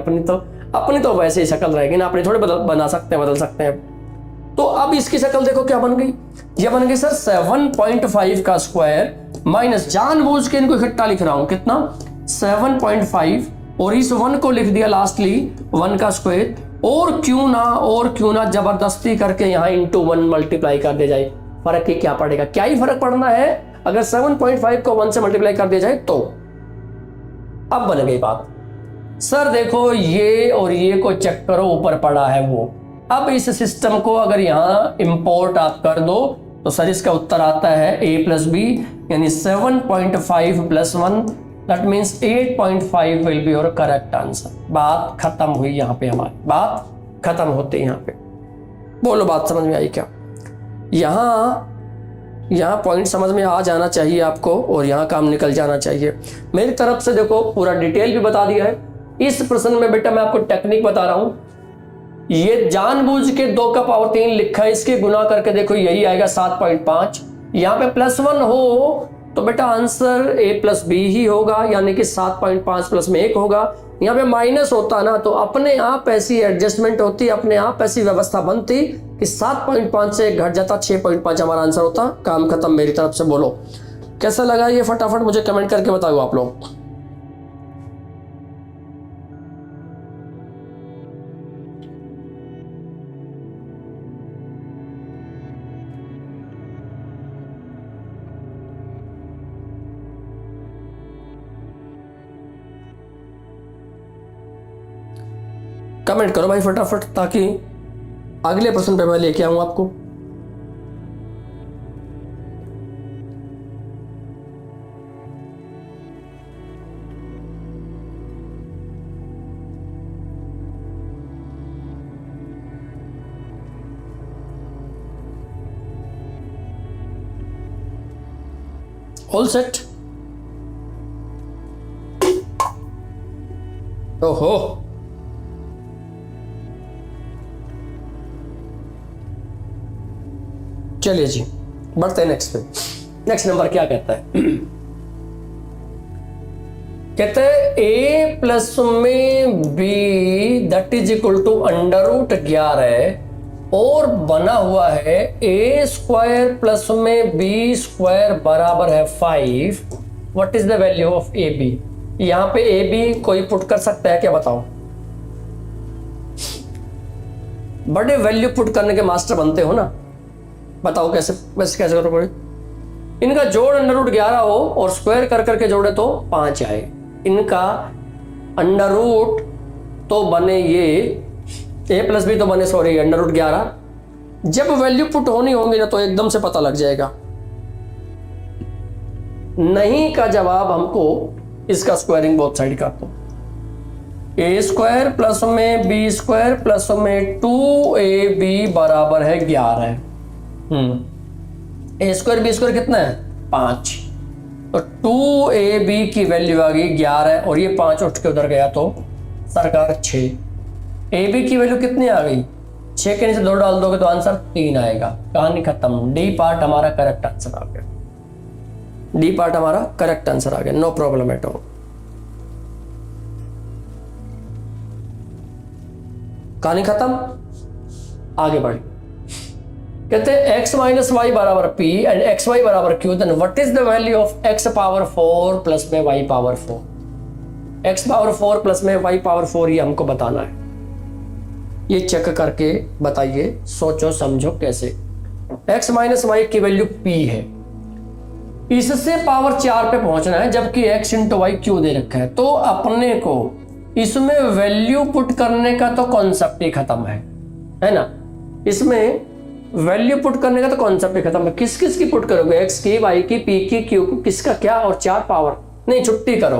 अपनी तो वैसे ही शक्ल रहेगी ना, अपनी थोड़े बदल सकते हैं। तो अब इसकी शक्ल देखो क्या बन गई, ये बन गई सर 7.5 का स्क्वायर माइनस, जानबूझ के इनको इकट्ठा लिख रहा हूं, कितना 7.5 और इस 1 को लिख दिया लास्टली 1 का स्क्वायर। और क्यों ना जबरदस्ती करके यहाँ इंटू 1 मल्टीप्लाई कर दे जाए, फर्क ही क्या पड़ेगा, क्या ही फर्क पड़ना है अगर 7.5 को 1 से मल्टीप्लाई कर दिया जाए तो। अब बन गई बात। सर देखो ये और ये को चेक करो, ऊपर पड़ा है वो। अब इस सिस्टम को अगर यहाँ इंपोर्ट आप कर दो तो सर इसका उत्तर आता है a प्लस बी, यानी 7.5 plus 1 that means 8.5 will be your correct answer. बात खत्म हुई, यहाँ पे हमारी बात खत्म होती है। यहाँ पे बोलो बात समझ में आई क्या? यहाँ पॉइंट समझ में आ जाना चाहिए आपको और यहाँ काम निकल जाना चाहिए। मेरी तरफ से देखो पूरा डिटेल भी बता दिया है। इस प्रश्न में बेटा मैं आपको टेक्निक बता रहा हूँ, ये जानबूझ के 2 का पावर 3 लिखा है, इसके गुना करके देखो यही आएगा 7.5। यहाँ पे प्लस 1 हो तो बेटा आंसर a प्लस बी ही होगा, यानी कि 7.5 प्लस में 1 होगा। यहाँ पे माइनस होता ना तो अपने आप ऐसी एडजस्टमेंट होती, अपने आप ऐसी व्यवस्था बनती कि 7.5 से घट जाता, 6.5 हमारा आंसर होता। काम खत्म मेरी तरफ से। बोलो कैसा लगा ये, फटाफट मुझे कमेंट करके बताओ आप लोग। कमेंट करो भाई फटाफट, ताकि अगले प्रश्न पे मैं लेके आऊं आपको। All set. ओहो, चलिए जी बढ़ते हैं नेक्स्ट पे। नेक्स्ट नंबर क्या कहता है? कहते हैं a प्लस में b that is equal to √11 और बना हुआ है a स्क्वायर प्लस में b स्क्वायर बराबर है 5। What is the value of A B? यहां पे ए बी कोई पुट कर सकता है क्या, बताओ? बड़े वैल्यू पुट करने के मास्टर बनते हो ना, बताओ कैसे कैसे करो पड़े। इनका जोड़ √11 हो और स्क्वायर कर करके जोड़े तो 5 आए। इनका अंडर रूट तो बने ये a प्लस बी तो बने, सॉरी, √11। जब वैल्यू पुट होनी होंगी ना तो एकदम से पता लग जाएगा। नहीं का जवाब हमको इसका स्क्वायरिंग बोथ साइड का, तो a स्क्वायर प्लस में b स्क्वायर प्लस में 2ab बराबर है 11। ए स्क्वायर बी स्क्वायर कितना है? 5। तो 2ab की वैल्यू आ गई 11 और ये 5 उठ के उधर गया तो सरकार 6। ए बी की वैल्यू कितनी आ गई? 6 के नीचे 2 डाल दोगे तो आंसर 3 आएगा। कहानी खत्म। डी पार्ट हमारा करेक्ट आंसर आ गया। डी पार्ट हमारा करेक्ट आंसर आ गया। No problem at all. कहानी खत्म, आगे बढ़ी। कहते हैं x माइनस वाई बराबर p एंड एक्स वाई बराबर q, then what is the value of x power 4 plus में y power 4? x power 4 plus में y पावर 4 ये हमको बताना है। ये चेक करके बताइए, सोचो समझो कैसे। x माइनस वाई की वैल्यू p है, इससे पावर 4 पे पहुंचना है, जबकि x इंटू वाई क्यू दे रखा है। तो अपने को इसमें वैल्यू पुट करने का तो कॉन्सेप्ट ही खत्म है ना। इसमें वैल्यू पुट करने का तो कॉन्सेप्ट ही खत्म है। किस किस की पुट करोगे? x की, y की, p की, q की, किसका क्या, और 4 पावर नहीं, छुट्टी करो।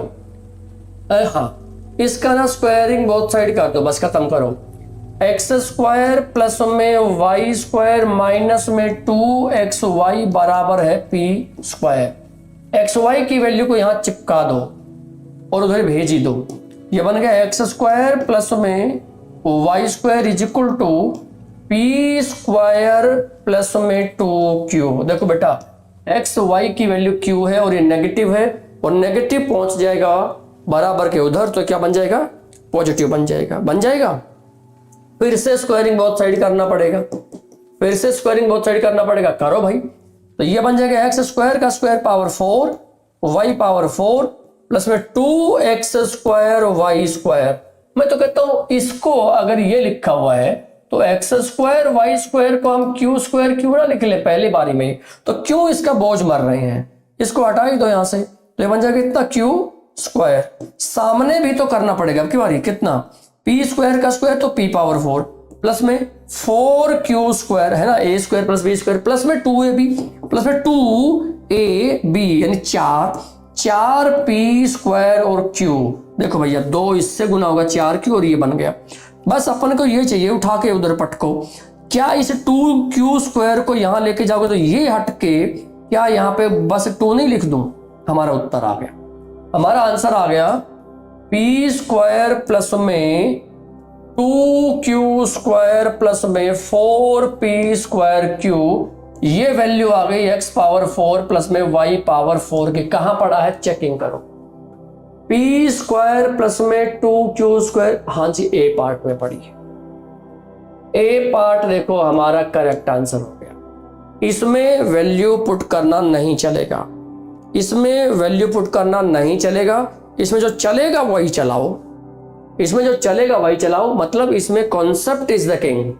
हाँ, इसका ना स्क्वायरिंग बोथ साइड कर दो, बस खत्म करो। एक्स स्क्वायर प्लस में वाई स्क्वायर माइनस में 2xy बराबर है p स्क्वायर। एक्स वाई की वैल्यू को यहां चिपका दो और उधर भेज ही दो। ये बन गया एक्स स्क्वायर प्लस में Y square is equal to P square plus में 2q। देखो बेटा, एक्स वाई की वैल्यू q है और ये नेगेटिव है, और नेगेटिव पहुंच जाएगा बराबर के उधर तो क्या बन जाएगा? पॉजिटिव बन जाएगा। बन जाएगा। फिर से स्क्वायरिंग बोथ साइड करना पड़ेगा, फिर से स्क्वायरिंग बोथ साइड करना पड़ेगा। करो भाई। तो ये बन जाएगा एक्स स्क्वायर का square power 4 Y power 4 plus में 2x स्क्वायर वाई स्क्वायर। मैं तो कहता हूं इसको अगर ये लिखा हुआ है तो एक्स स्क्वायर वाई स्क्वायर को हम क्यू स्क्वायर क्यों ना लिख ले पहली बारी में? तो क्यों इसका बोझ मर रहे हैं? इसको हटा ही दो यहां से, तो ये बन जाएगा इतना क्यू स्क्वायर। सामने भी तो करना पड़ेगा अब की बारी। कितना? पी स्क्वायर का स्क्वायर तो पी पावर 4 प्लस में 4q स्क्वायर है ना, a square plus b square plus में 2ab प्लस में 2ab यानी 4p स्क्वायर और q। देखो भैया 2 इससे गुना होगा 4q और ये बन गया। बस अपन को ये चाहिए, उठा के उधर पटको। क्या इस 2q स्क्वायर को यहां लेके जाओगे तो ये हट के क्या यहां पे बस 2 नहीं लिख दूं? हमारा उत्तर आ गया, हमारा आंसर आ गया p स्क्वायर प्लस में 2q स्क्वायर प्लस में 4p स्क्वायर q। ये वैल्यू आ गई x पावर 4 प्लस में y पावर 4 की। कहां पड़ा है? चेकिंग करो। पी स्क्वायर प्लस में 2q²। हाँ जी, ए पार्ट में पड़ी है। ए पार्ट देखो हमारा करेक्ट आंसर हो गया। इसमें वैल्यू पुट करना नहीं चलेगा, इसमें वैल्यू पुट करना नहीं चलेगा। इसमें जो चलेगा वही चलाओ, इसमें जो चलेगा वही चलाओ। मतलब इसमें कॉन्सेप्ट इज द किंग।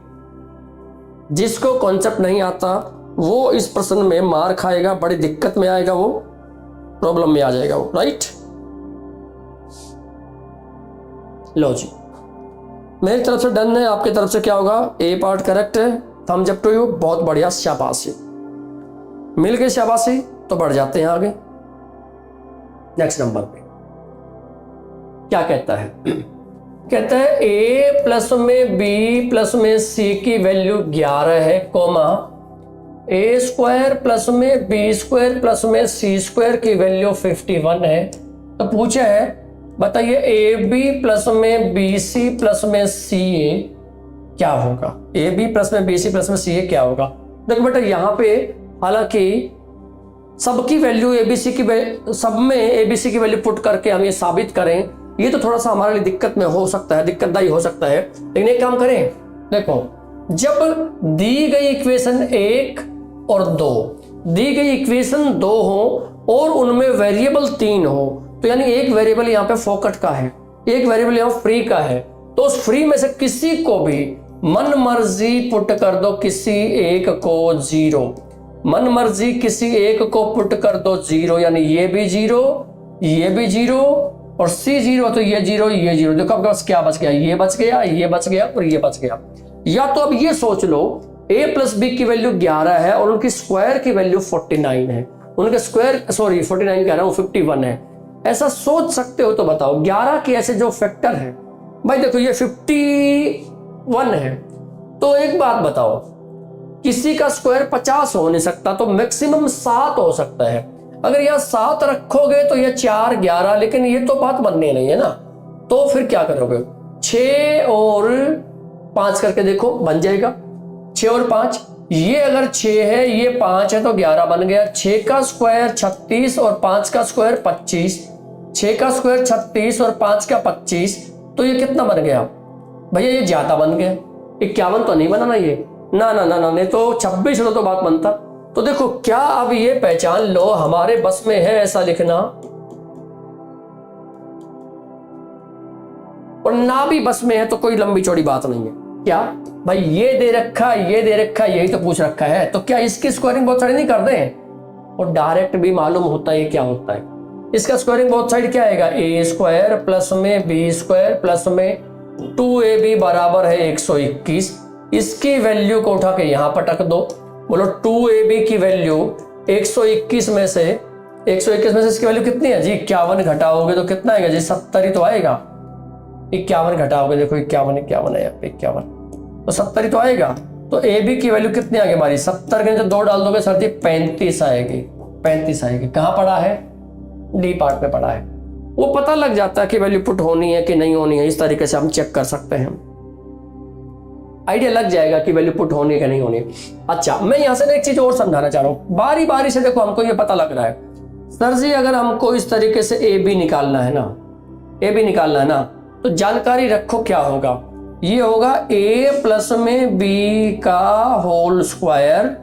जिसको कॉन्सेप्ट नहीं आता वो इस प्रश्न में मार खाएगा, बड़ी दिक्कत में आएगा, वो प्रॉब्लम में आ जाएगा वो। राइट, लो जी, मेरी तरफ से डन है, आपकी तरफ से क्या होगा? ए पार्ट करेक्ट है। थम्स अप टू यू, बहुत बढ़िया, शाबाशी। मिल गई शाबाशी, तो बढ़ जाते हैं आगे। नेक्स्ट नंबर पे क्या कहता है? कहता है a प्लस में b प्लस में c की वैल्यू 11 है, कोमा a स्क्वायर प्लस में b स्क्वायर प्लस में c स्क्वायर की वैल्यू 51 है। तो पूछा है, बताइए ab प्लस में bc प्लस में ca क्या होगा? ab प्लस में bc प्लस में ca क्या होगा? देखो बेटा, यहाँ पे हालांकि सबकी वैल्यू एबीसी की, सब में एबीसी की वैल्यू पुट करके हम ये साबित करें, ये तो थोड़ा सा हमारे लिए दिक्कत में हो सकता है, दिक्कतदायी हो सकता है। लेकिन एक काम करें, देखो जब दी गई इक्वेशन 1 और 2, दी गई इक्वेशन 2 हो और उनमें वेरिएबल 3 हो, तो यानी एक वेरिएबल यहाँ पे फोकट का है, एक वेरिएबल यहाँ फ्री का है, तो उस फ्री में से किसी को भी मन मर्जी पुट कर दो, किसी एक को 0, मन मर्जी किसी एक को पुट कर दो 0, यानी ये भी 0, ये भी 0 और C 0, तो ये 0, ये 0। देखो आपके पास क्या बच गया? ये बच गया, ये बच गया और ये बच गया। या तो अब ये सोच लो a प्लस बी की वैल्यू 11 है और उनकी स्क्वायर की वैल्यू 49 है, उनके स्क्वायर 49 कह रहा हूँ, 51 है। ऐसा सोच सकते हो तो बताओ 11 के ऐसे जो फैक्टर है, भाई देखो ये 51 है, तो एक बात बताओ, किसी का स्क्वायर 50 हो नहीं सकता, तो मैक्सिमम 7 हो सकता है। अगर यहाँ 7 रखोगे तो ये 4 11, लेकिन ये तो बात बननी नहीं है ना, तो फिर क्या करोगे? 6 और 5 करके देखो, बन जाएगा 6 और 5। ये अगर 6 है, ये 5 है, तो 11 बन गया। 6 का स्क्वायर 36 और 5 का स्क्वायर 25, 6 का स्क्वायर 36 और 5 का 25, तो ये कितना बन गया भैया? ये ज्यादा बन गया, 51 तो नहीं बना ना ये, ना ना ना ना, नहीं तो 26 तो बात बनता। तो देखो क्या अब ये पहचान लो, हमारे बस में है ऐसा लिखना, और ना भी बस में है तो कोई लंबी चौड़ी बात नहीं है। क्या भाई, ये दे रखा, ये दे रखा, यही तो पूछ रखा है, तो क्या इसकी स्क्वायरिंग बहुत सारी नहीं कर दें? और डायरेक्ट भी मालूम होता है क्या होता है। इसका स्क्वायरिंग बहुत साइड क्या आएगा? a स्क्वायर प्लस में b स्क्वायर प्लस में 2ab बराबर है 121। इसकी वैल्यू को उठा के यहां पटक दो, बोलो 2ab की वैल्यू 121 में से इसकी वैल्यू कितनी है जी? 51 घटाओगे तो कितना आएगा जी? 70 ही तो आएगा। 51 घटाओगे, देखो 51 है, 51 तो 70 ही तो आएगा। तो ab की वैल्यू कितनी आ गई हमारी? 70 के नीचे 2 डाल दोगे सर जी, 35 आएगी, 35 आएगी। कहाँ पड़ा है? डी पार्ट में पड़ा है। वो पता लग जाता है कि वैल्यू पुट होनी है कि नहीं होनी है, इस तरीके से हम चेक कर सकते हैं, आइडिया लग जाएगा कि वैल्यू पुट होनी है कि नहीं होनी है। अच्छा, मैं यहां से एक चीज और समझाना चाह रहा हूं, बारी बारी से देखो, हमको ये पता लग रहा है सर जी, अगर हमको इस तरीके से ए बी निकालना है ना, तो जानकारी रखो क्या होगा? ये होगा a प्लस में b का होल स्क्वायर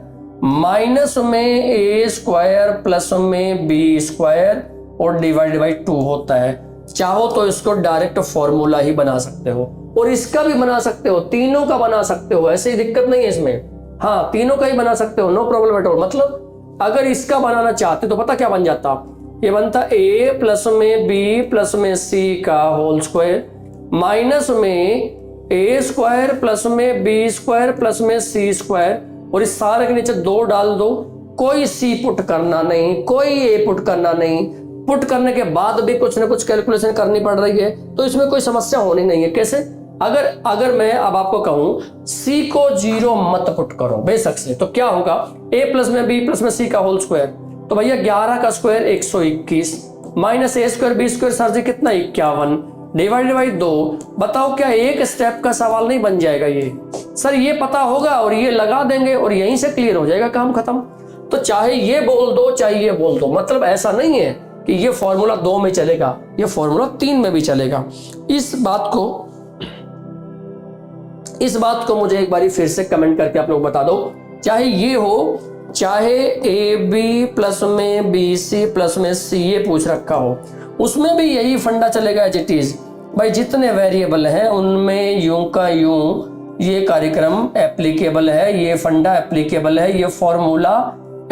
माइनस में a स्क्वायर प्लस में b स्क्वायर और डिवाइड बाई 2 होता है। चाहो तो इसको डायरेक्ट फॉर्मूला ही बना सकते हो और इसका भी बना सकते हो, तीनों का बना सकते हो, ऐसे ही दिक्कत नहीं है इसमें। हाँ, तीनों का ही बना सकते हो, नो प्रॉब्लम एट ऑल। मतलब अगर इसका बनाना चाहते तो पता क्या बन जाता? ये बनता a प्लस में b प्लस में c का होल स्क्वायर माइनस में a स्क्वायर प्लस में b स्क्वायर प्लस में c स्क्वायर, और इस सारे के नीचे 2 डाल दो। कोई c पुट करना नहीं, कोई a पुट करना नहीं। पुट करने के बाद भी कुछ ना कुछ कैलकुलेशन करनी पड़ रही है, तो इसमें कोई समस्या होनी नहीं है। कैसे? अगर मैं अब आपको कहूं c को 0 मत पुट करो बेशक से, तो क्या होगा? a प्लस में b प्लस में c का होल स्क्वायर, तो भैया 11 का स्क्वायर 121 minus a square b square sir ji कितना? 51 डिवाइडेड बाई 2। बताओ क्या एक स्टेप का सवाल नहीं बन जाएगा ये? सर ये पता होगा और ये लगा देंगे और यहीं से क्लियर हो जाएगा, काम खत्म। तो चाहे ये बोल दो चाहे ये बोल दो, मतलब ऐसा नहीं है कि ये फॉर्मूला 2 में चलेगा, ये फॉर्मूला 3 में भी चलेगा। इस बात को मुझे एक बारी फिर से कमेंट करके आप लोग बता दो, चाहे ये हो, चाहे ए बी प्लस में बी सी प्लस में सी ये पूछ रखा हो, उसमें भी यही फंडा चलेगा एज इट इज। भाई जितने वेरिएबल हैं उनमें यूं का यूं ये कार्यक्रम एप्लीकेबल है, ये फंडा एप्लीकेबल है, ये फॉर्मूला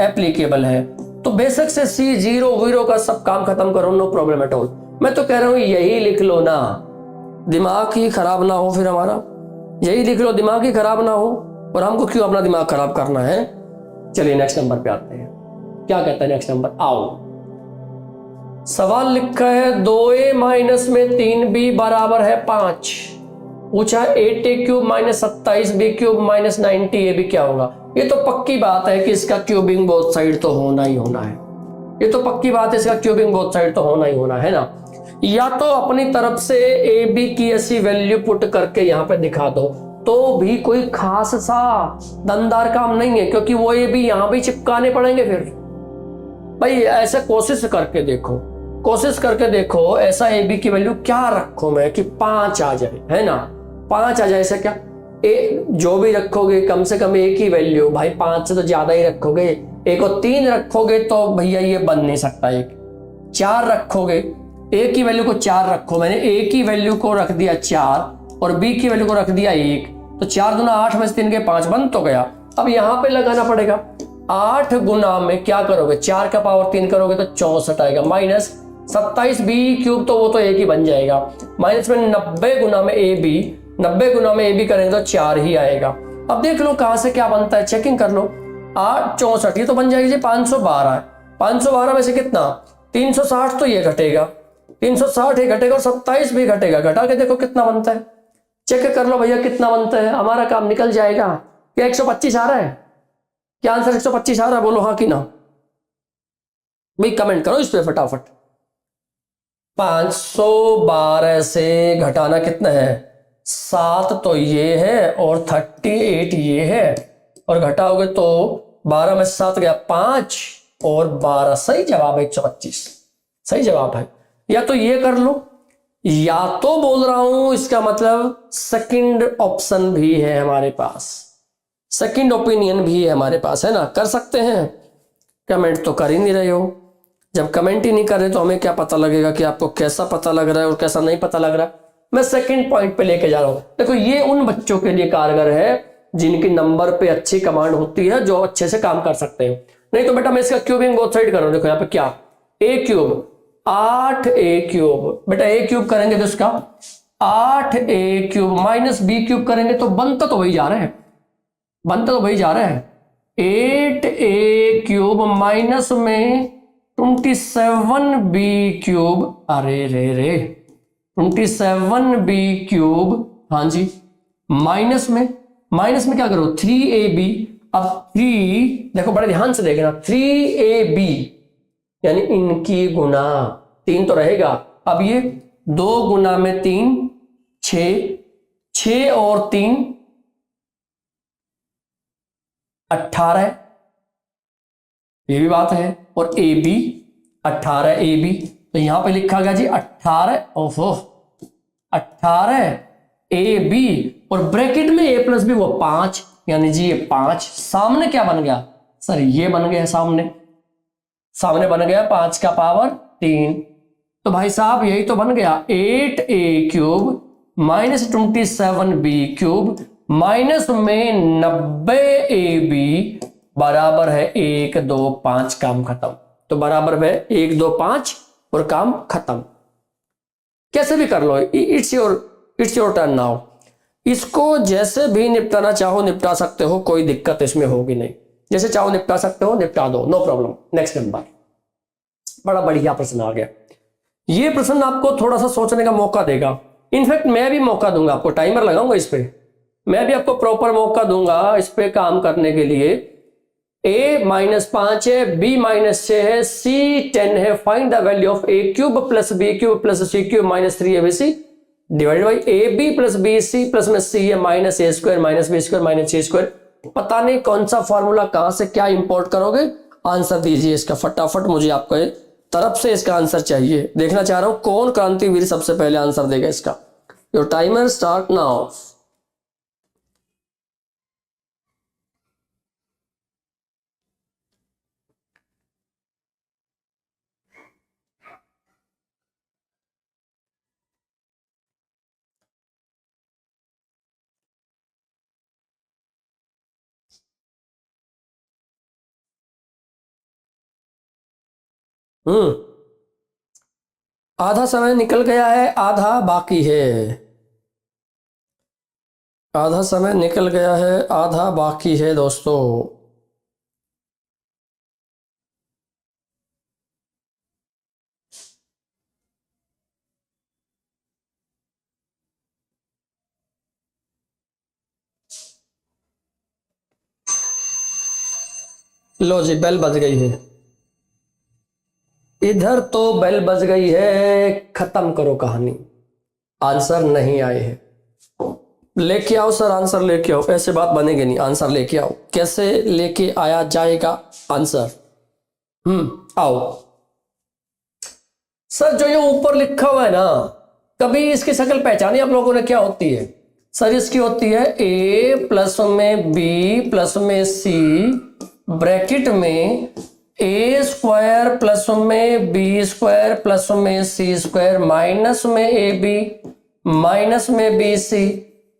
एप्लीकेबल है। तो बेशक से सी 0 वीरो का सब काम खत्म करो, नो प्रॉब्लम एट ऑल। मैं तो कह रहा हूं यही लिख लो ना, दिमाग ही खराब ना हो, फिर हमारा यही लिख लो, दिमाग ही खराब ना हो। और हमको क्यों अपना दिमाग खराब करना है। चलिए नेक्स्ट नंबर पे आते हैं, क्या कहता है नेक्स्ट नंबर। आओ, सवाल लिखा है 2a माइनस में 3b बराबर है 5। पूछा 8a cube minus 27b cube minus 90ab क्या होगा। ये तो पक्की बात है कि इसका क्यूबिंग बोथ साइड तो होना ही होना है, ये तो पक्की बात है, इसका क्यूबिंग बोथ साइड तो होना ही होना है ना। या तो अपनी तरफ से ए बी की ऐसी वैल्यू पुट करके यहाँ पे दिखा दो, तो भी कोई खास सा दमदार काम नहीं है, क्योंकि वो ए बी यहाँ भी चिपकाने पड़ेंगे। फिर भाई ऐसे कोशिश करके देखो, ऐसा ए बी की वैल्यू क्या रखो मैं कि 5 आ जाए, है ना, 5 आ जाए। ऐसा क्या जो भी रखोगे कम से कम एक ही वैल्यू, भाई 5 से तो ज्यादा ही रखोगे। एक और 3 रखोगे तो भैया ये बन नहीं सकता। एक 4 रखोगे, ए की वैल्यू को 4 रखो, मैंने ए की वैल्यू को रख दिया 4 और बी की वैल्यू को रख दिया 1, तो 4 दूना 8 में से 3 के 5 बन तो गया। अब यहाँ पे लगाना पड़ेगा 8 गुना में क्या करोगे, 4 का पावर 3 करोगे तो 64 आएगा, माइनस 27b क्यूब, तो वो तो एक ही बन जाएगा, माइनस में 90 गुना में ए बी, 90 गुना में ए बी करेंगे तो 4 ही आएगा। अब देख लो कहां से क्या बनता है, चेकिंग कर लो। 8 64 ये तो बन जाएगी 512 है, 512 में से कितना 360, तो ये घटेगा, 360 ही घटेगा और 27 भी घटेगा, घटा के देखो कितना बनता है, चेक कर लो भैया कितना बनता है, हमारा काम निकल जाएगा। क्या 125 आ रहा है, क्या आंसर 125 आ रहा है, बोलो हाँ कि ना भाई, कमेंट करो इस पे फटाफट। 512 से घटाना कितना है, 7 तो ये है और 38 ये है, और घटाओगे तो 12 में 7 गया 5 और 12, सही जवाब है 125, सही जवाब है। या तो ये कर लो, या तो बोल रहा हूं इसका मतलब सेकंड ऑप्शन भी है हमारे पास, सेकंड ओपिनियन भी है हमारे पास, है ना, कर सकते हैं। कमेंट तो कर ही नहीं रहे हो, जब कमेंट ही नहीं कर रहे तो हमें क्या पता लगेगा कि आपको कैसा पता लग रहा है और कैसा नहीं पता लग रहा है। मैं सेकंड पॉइंट पे लेके जा रहा हूं। देखो ये उन बच्चों के लिए कारगर है जिनकी नंबर पे अच्छी कमांड होती है, जो अच्छे से काम कर सकते हैं। नहीं तो बेटा मैं इसका क्यूबिंग बोथ साइड कर रहा हूं। देखो यहाँ पे क्या, ए क्यूब 8a क्यूब, बेटा ए क्यूब करेंगे तो इसका 8a cube minus B cube करेंगे तो बनता तो वही जा रहा है, बनता तो वही जा रहा है। 8a क्यूब माइनस में 27b क्यूब, अरे रे 27b क्यूब, हाँ जी, माइनस में क्या करो 3ab। अब 3 देखो बड़े ध्यान से देखना, 3ab यानी इनकी गुना 3 तो रहेगा। अब ये 2 गुना में 3 6 और 3 18, ये भी बात है, और ए बी 18 ए बी, तो यहां पे लिखा गया जी 18, ओहो 18 ए बी, और ब्रैकेट में ए प्लस बी वो 5, यानी जी ये 5, सामने क्या बन गया सर, ये बन गया सामने बन गया 5 का पावर 3। तो भाई साहब यही तो बन गया 8a cube minus 27b cube minus में 90ab बराबर है 1 2 5, काम खत्म। तो बराबर है 1 2 5 और काम खत्म। कैसे भी कर लो, इट्स योर टर्न नाउ। इसको जैसे भी निपटाना चाहो निपटा सकते हो, कोई दिक्कत इसमें होगी नहीं, जैसे चाहो निपटा सकते हो, निपटा दो, नो प्रॉब्लम। नेक्स्ट नंबर, बड़ा बढ़िया प्रश्न आ गया। ये प्रश्न आपको थोड़ा सा सोचने का मौका देगा। इनफैक्ट मैं भी मौका दूंगा आपको, टाइमर लगाऊंगा इस पे, मैं भी आपको प्रॉपर मौका दूंगा इस पे काम करने के लिए। a -5 है, b -6 है, c 10 है। Find the value of a cube plus b cube plus c cube minus 3abc divided by ab plus bc plus में c है minus a square minus b square minus c square. पता नहीं कौन सा फॉर्मूला कहां से क्या इंपोर्ट करोगे, आंसर दीजिए इसका फटाफट, मुझे आपको तरफ से इसका आंसर चाहिए। देखना चाह रहा हूं कौन क्रांतिवीर सबसे पहले आंसर देगा इसका। Your timer start now. आधा समय निकल गया है, आधा बाकी है। आधा समय निकल गया है, आधा बाकी है दोस्तों। लो जी, बेल बज गई है। इधर तो बेल बज गई है, खत्म करो कहानी। आंसर नहीं आए हैं। लेके आओ सर, आंसर लेके आओ। ऐसे बात बनेगी नहीं, आंसर लेके आओ। कैसे लेके आया जाएगा आंसर? आओ सर। जो ये ऊपर लिखा हुआ है ना, कभी इसकी शक्ल पहचानी आप लोगों ने? क्या होती है सर? इसकी होती है a प्लस में b प्लस में c ब्रैकेट में a स्क्वायर प्लस में b स्क्वायर प्लस में c स्क्वायर माइनस में ab माइनस में bc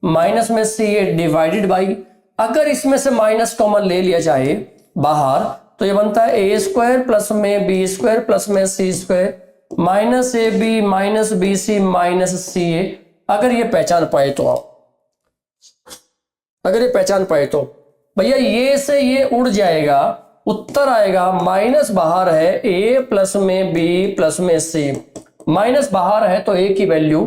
माइनस में ca डिवाइडेड बाई, अगर इसमें से माइनस कॉमन ले लिया जाए बाहर तो ये बनता है a स्क्वायर प्लस में b स्क्वायर प्लस में c square minus ab minus bc minus ca। अगर ये पहचान पाए तो आप, अगर ये पहचान पाए तो भैया ये से ये उड़ जाएगा, उत्तर आएगा माइनस बाहर है a प्लस में b प्लस में c। माइनस बाहर है तो a की वैल्यू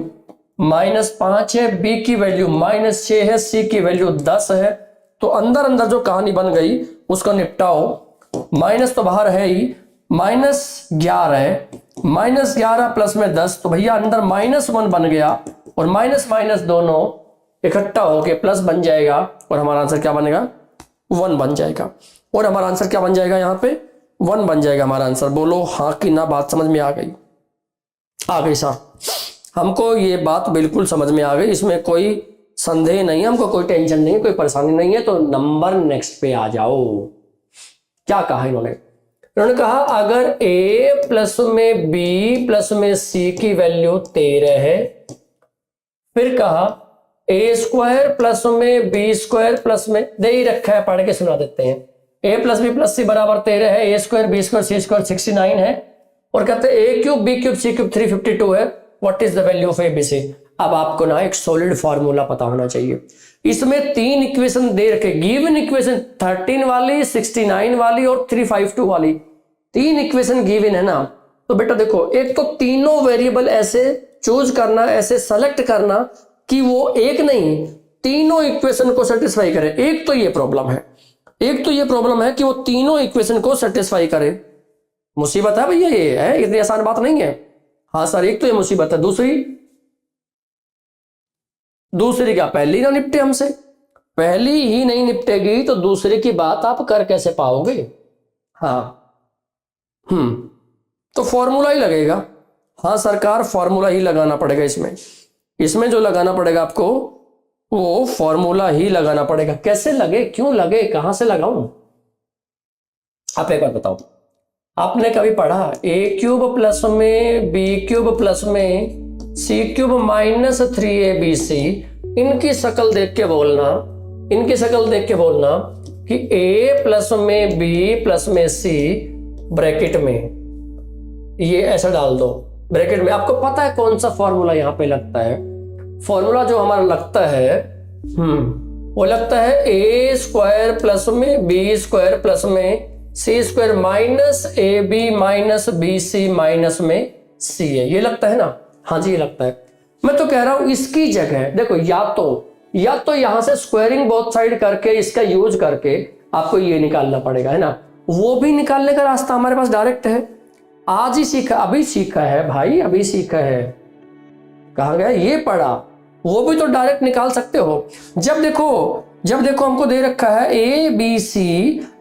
-5 है, b की वैल्यू -6 है, c की वैल्यू 10 है। तो अंदर अंदर जो कहानी बन गई उसको निपटाओ। माइनस तो बाहर है ही, -11 है, -11 प्लस में 10 तो भैया अंदर -1 बन गया और माइनस माइनस दोनों इकट्ठा होके प्लस बन जाएगा और हमारा आंसर क्या बनेगा? 1 बन जाएगा। और हमारा आंसर क्या बन जाएगा? यहाँ पे 1 बन जाएगा हमारा आंसर। बोलो हाँ कि ना? बात समझ में आ गई? आ गई सर, हमको ये बात बिल्कुल समझ में आ गई, इसमें कोई संदेह नहीं है, हमको कोई टेंशन नहीं है, कोई परेशानी नहीं है। तो नंबर नेक्स्ट पे आ जाओ। क्या कहा इन्होंने? इन्होंने कहा अगर a प्लस में b प्लस में c की वैल्यू 13 है, फिर कहा a स्क्वायर प्लस में b स्क्वायर प्लस में, दे ही रखा है, पढ़ के सुना देते हैं। a प्लस बी प्लस सी बराबर 13 है, a square b square c square 69 है, और कहते हैं a cube b cube c cube 352 है। What is the value of abc? अब आपको ना एक सॉलिड फार्मूला पता होना चाहिए। इसमें 3 इक्वेशन दे रखे, गिवन इक्वेशन 13 वाली, 69 वाली और 352 वाली, 3 इक्वेशन गिवन है ना। तो बेटा देखो, एक तो तीनों वेरिएबल ऐसे चूज करना, ऐसे सेलेक्ट करना कि वो एक नहीं तीनों इक्वेशन को सेटिस्फाई करे। एक तो ये प्रॉब्लम है, एक तो ये प्रॉब्लम है कि वो तीनों इक्वेशन को सेटिस्फाई करे। मुसीबत है भैया, ये है, इतनी आसान बात नहीं है। हाँ सर, एक तो ये मुसीबत है। दूसरी क्या? पहली ना निपटे हमसे, पहली ही नहीं निपटेगी तो दूसरे की बात आप कर कैसे पाओगे? हाँ तो फॉर्मूला ही लगेगा। हाँ सरकार, फॉर्मूला ही लगाना पड़ेगा इसमें। इसमें जो लगाना पड़ेगा आपको वो फॉर्मूला ही लगाना पड़ेगा। कैसे लगे, क्यों लगे, कहां से लगाऊं? आप एक बार बताओ, आपने कभी पढ़ा a क्यूब प्लस में b क्यूब प्लस में c क्यूब माइनस 3abc? इनकी शक्ल देख के बोलना, इनकी शक्ल देख के बोलना कि a प्लस में b प्लस में c ब्रैकेट में, ये ऐसा डाल दो ब्रैकेट में। आपको पता है कौन सा फॉर्मूला यहाँ पे लगता है? फॉर्मूला जो हमारा लगता है वो लगता है a स्क्वायर प्लस में b स्क्वायर प्लस में c square minus ab minus bc minus में c है। ये लगता है ना? हाँ जी, ये लगता है। मैं तो कह रहा हूं इसकी जगह देखो, या तो यहां से स्क्वायरिंग बोथ साइड करके इसका यूज करके आपको ये निकालना पड़ेगा, है ना? वो भी निकालने का रास्ता हमारे पास डायरेक्ट है। आज ही सीखा, अभी सीखा है भाई, अभी सीखा है। कहा गया ये पढ़ा, वो भी तो डायरेक्ट निकाल सकते हो। जब देखो हमको दे रखा है a b c,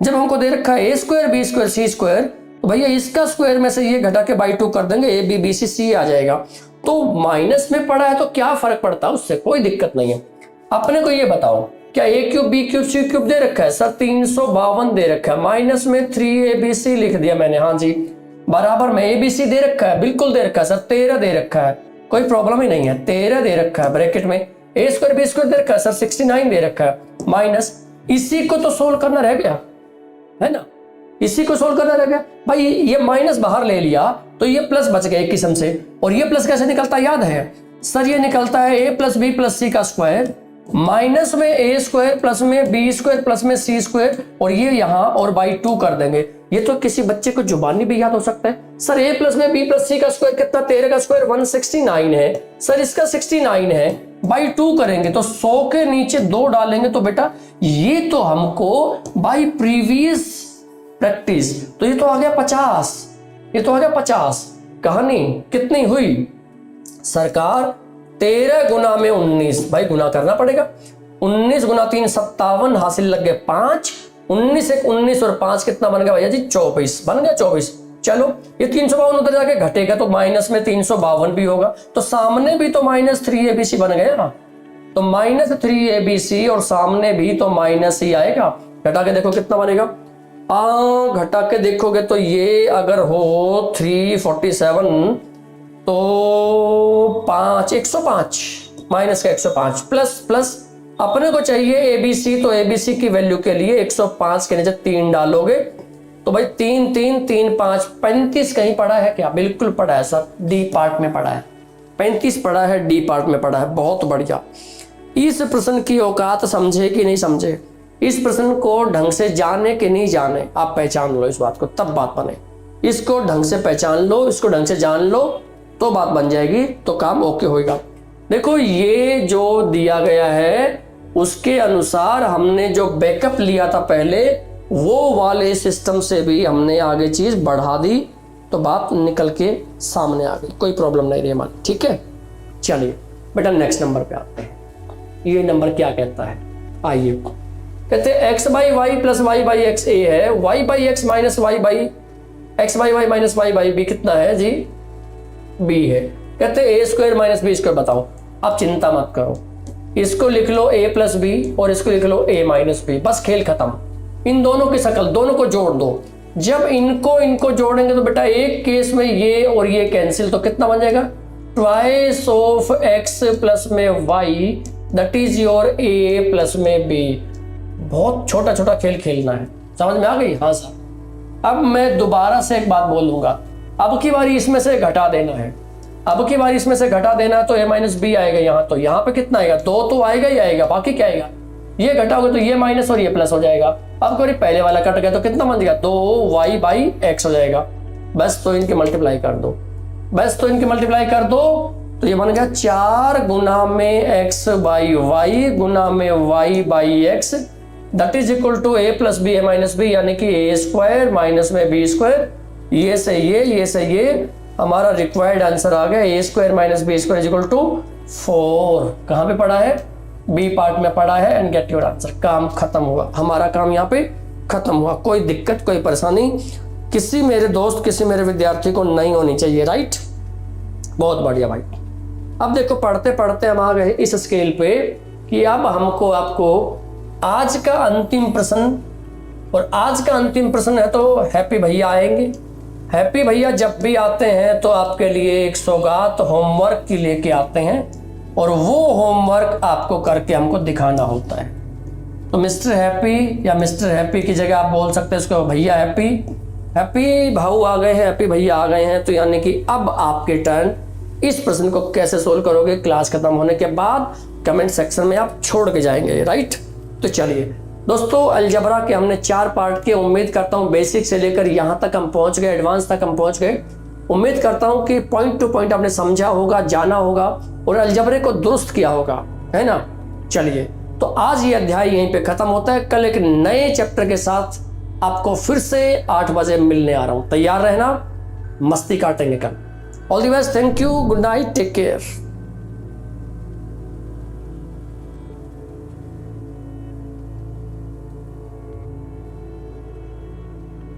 जब हमको दे रखा है a square b square c square, तो भैया इसका स्क्वायर में से ये घटा के बाई 2 कर देंगे, ए बी बी सी सी आ जाएगा। तो माइनस में पड़ा है तो क्या फर्क पड़ता है, उससे कोई दिक्कत नहीं है। अपने को ये बताओ क्या ए cube B cube C cube दे रखा है सर, 352 दे रखा है, माइनस में 3abc लिख दिया मैंने, हाँ जी, बराबर में abc दे रखा है, बिल्कुल दे रखा है सर, 13 दे रखा है, कोई प्रॉब्लम ही नहीं है, 13 दे रखा है, ब्रैकेट में ए स्क्वायर बी स्क्वायर दे रखा है सर, 69 दे रखा है, माइनस इसी को तो सोल्व करना रह गया है ना, इसी को सोल्व करना रह गया भाई। ये माइनस बाहर ले लिया तो ये प्लस बच गया एक किस्म से। और ये प्लस कैसे निकलता है याद है सर, ये निकलता है a प्लस बी प्लस सी का स्क्वायर माइनस में ए स्क्वायर प्लस में बी स्क्वायर प्लस में सी स्क्वायर, और ये यहाँ और बाई 2 कर देंगे। ये तो किसी बच्चे को जुबानी भी याद हो सकता है सर, a प्लस में बी प्लस सी का स्क्वायर कितना, 13 का स्क्वायर 169 है सर, इसका 69 है, बाई 2 करेंगे तो 100 के नीचे 2 डालेंगे तो बेटा ये तो हमको बाई प्रीवियस प्रैक्टिस, तो ये तो आ गया 50, ये तो आ गया 50। कहानी कितनी हुई सरकार, 13 गुना में 19, भाई गुना करना पड़ेगा, 19 गुना 3 57, हासिल लग गए 5, 19 एक 19 और 5 कितना बन गया भैया जी 24, बन गया 24। चलो ये 352 उधर जाके घटेगा तो माइनस में 352 भी होगा, तो सामने भी तो माइनस 3abc बन गया ना, तो माइनस 3abc और सामने भी तो माइनस ही आएगा। घटा के देखो कितना बनेगा, घटा के देखोगे तो ये अगर हो 347 तो 105 माइनस का 105 प्लस प्लस अपने को चाहिए ABC, तो ABC की वैल्यू के लिए 105 के नीचे 3 डालोगे तो भाई 3 3 3 5 35 कहीं पड़ा है क्या, बिल्कुल पड़ा है सर, डी पार्ट में पड़ा है, 35 पड़ा है, डी पार्ट में पड़ा है, बहुत बढ़िया। इस प्रश्न की औकात समझे कि नहीं समझे, इस प्रश्न को ढंग से जाने कि नहीं जाने, आप पहचान लो इस बात को तब बात बने, इसको ढंग से पहचान लो, इसको ढंग से जान लो तो बात बन जाएगी, तो काम ओके होगा। देखो ये जो दिया गया है उसके अनुसार हमने जो बैकअप लिया था पहले वो वाले सिस्टम से भी हमने आगे चीज बढ़ा दी, तो बात निकल के सामने आ गई, कोई प्रॉब्लम नहीं रही हमारी, ठीक है। चलिए बेटा नेक्स्ट नंबर पे आते हैं, ये नंबर क्या कहता है, आइए कहते हैं x by y plus y by x a है, y by x minus y by x by y minus y by b कितना है जी, बी है। कहते हैं a square minus B square बताओ, आप चिंता मत करो, इसको लिख लो a प्लस बी और इसको लिख लो a माइनस बी, बस खेल खत्म। इन दोनों की शक्ल दोनों को जोड़ दो, जब इनको जोड़ेंगे तो बेटा एक केस में ये और ये कैंसिल, तो कितना बन जाएगा ट्वाइस ऑफ x प्लस में y that is your a plus में b। बहुत छोटा छोटा खेल खेलना है, समझ में आ गई, हाँ सर। अब मैं दोबारा से एक बात बोलूंगा, अब की बारी इसमें से घटा देना है, अब की बारी इसमें से घटा देना तो a माइनस बी आएगा यहाँ, तो यहाँ पे कितना आएगा 2 तो आएगा ही आएगा, बाकी क्या आएगा, ये घटाओगे तो ये माइनस और ये प्लस हो जाएगा। अब कभी पहले वाला कट गया तो कितना बन जाएगा 2y बाई एक्स हो जाएगा, बस तो इनके मल्टीप्लाई कर दो, बस तो इनके मल्टीप्लाई कर दो, तो ये बन गया 4 गुना में x बाई वाई गुना में y by X that is equal to a plus B A minus B, यानी कि a स्क्वायर माइनस में b स्क्वायर, ये सही है ये सही है, हमारा रिक्वायर्ड आंसर आ गया a square minus B square equal to 4। कहाँ पे पड़ा है, बी पार्ट में पड़ा है, एंड गेट योर आंसर। काम खत्म हुआ, हमारा काम यहाँ पे खत्म हुआ, कोई दिक्कत कोई परेशानी किसी मेरे दोस्त किसी मेरे विद्यार्थी को नहीं होनी चाहिए, राइट, बहुत बढ़िया भाई। अब देखो पढ़ते पढ़ते हम आ गए इस स्केल पे कि अब हमको आपको आज का अंतिम प्रश्न, और आज का अंतिम प्रश्न है तो हैप्पी भैया आएंगे। हैप्पी भैया जब भी आते हैं तो आपके लिए एक सौगात होमवर्क की लेके आते हैं, और वो होमवर्क आपको करके हमको दिखाना होता है। तो मिस्टर हैप्पी या मिस्टर हैप्पी की जगह आप बोल सकते हैं इसको भैया हैप्पी, हैप्पी भाऊ आ गए हैं, हैप्पी भैया आ गए हैं, तो यानी कि अब आपके टर्न। इस प्रश्न को कैसे सोल्व करोगे क्लास खत्म होने के बाद कमेंट सेक्शन में आप छोड़ के जाएंगे, राइट। तो चलिए दोस्तों, अलजबरा के हमने 4 पार्ट के, उम्मीद करता हूँ बेसिक से लेकर यहाँ तक हम पहुँच गए, एडवांस तक हम पहुँच गए। उम्मीद करता हूँ कि पॉइंट टू पॉइंट आपने समझा होगा, जाना होगा और अलजबरे को दुरुस्त किया होगा, है ना। चलिए तो आज ये अध्याय यहीं पे खत्म होता है, कल एक नए चैप्टर के साथ आपको फिर से 8 बजे मिलने आ रहा हूँ, तैयार रहना, मस्ती काटेंगे कल। All the best, thank you, good night, take care.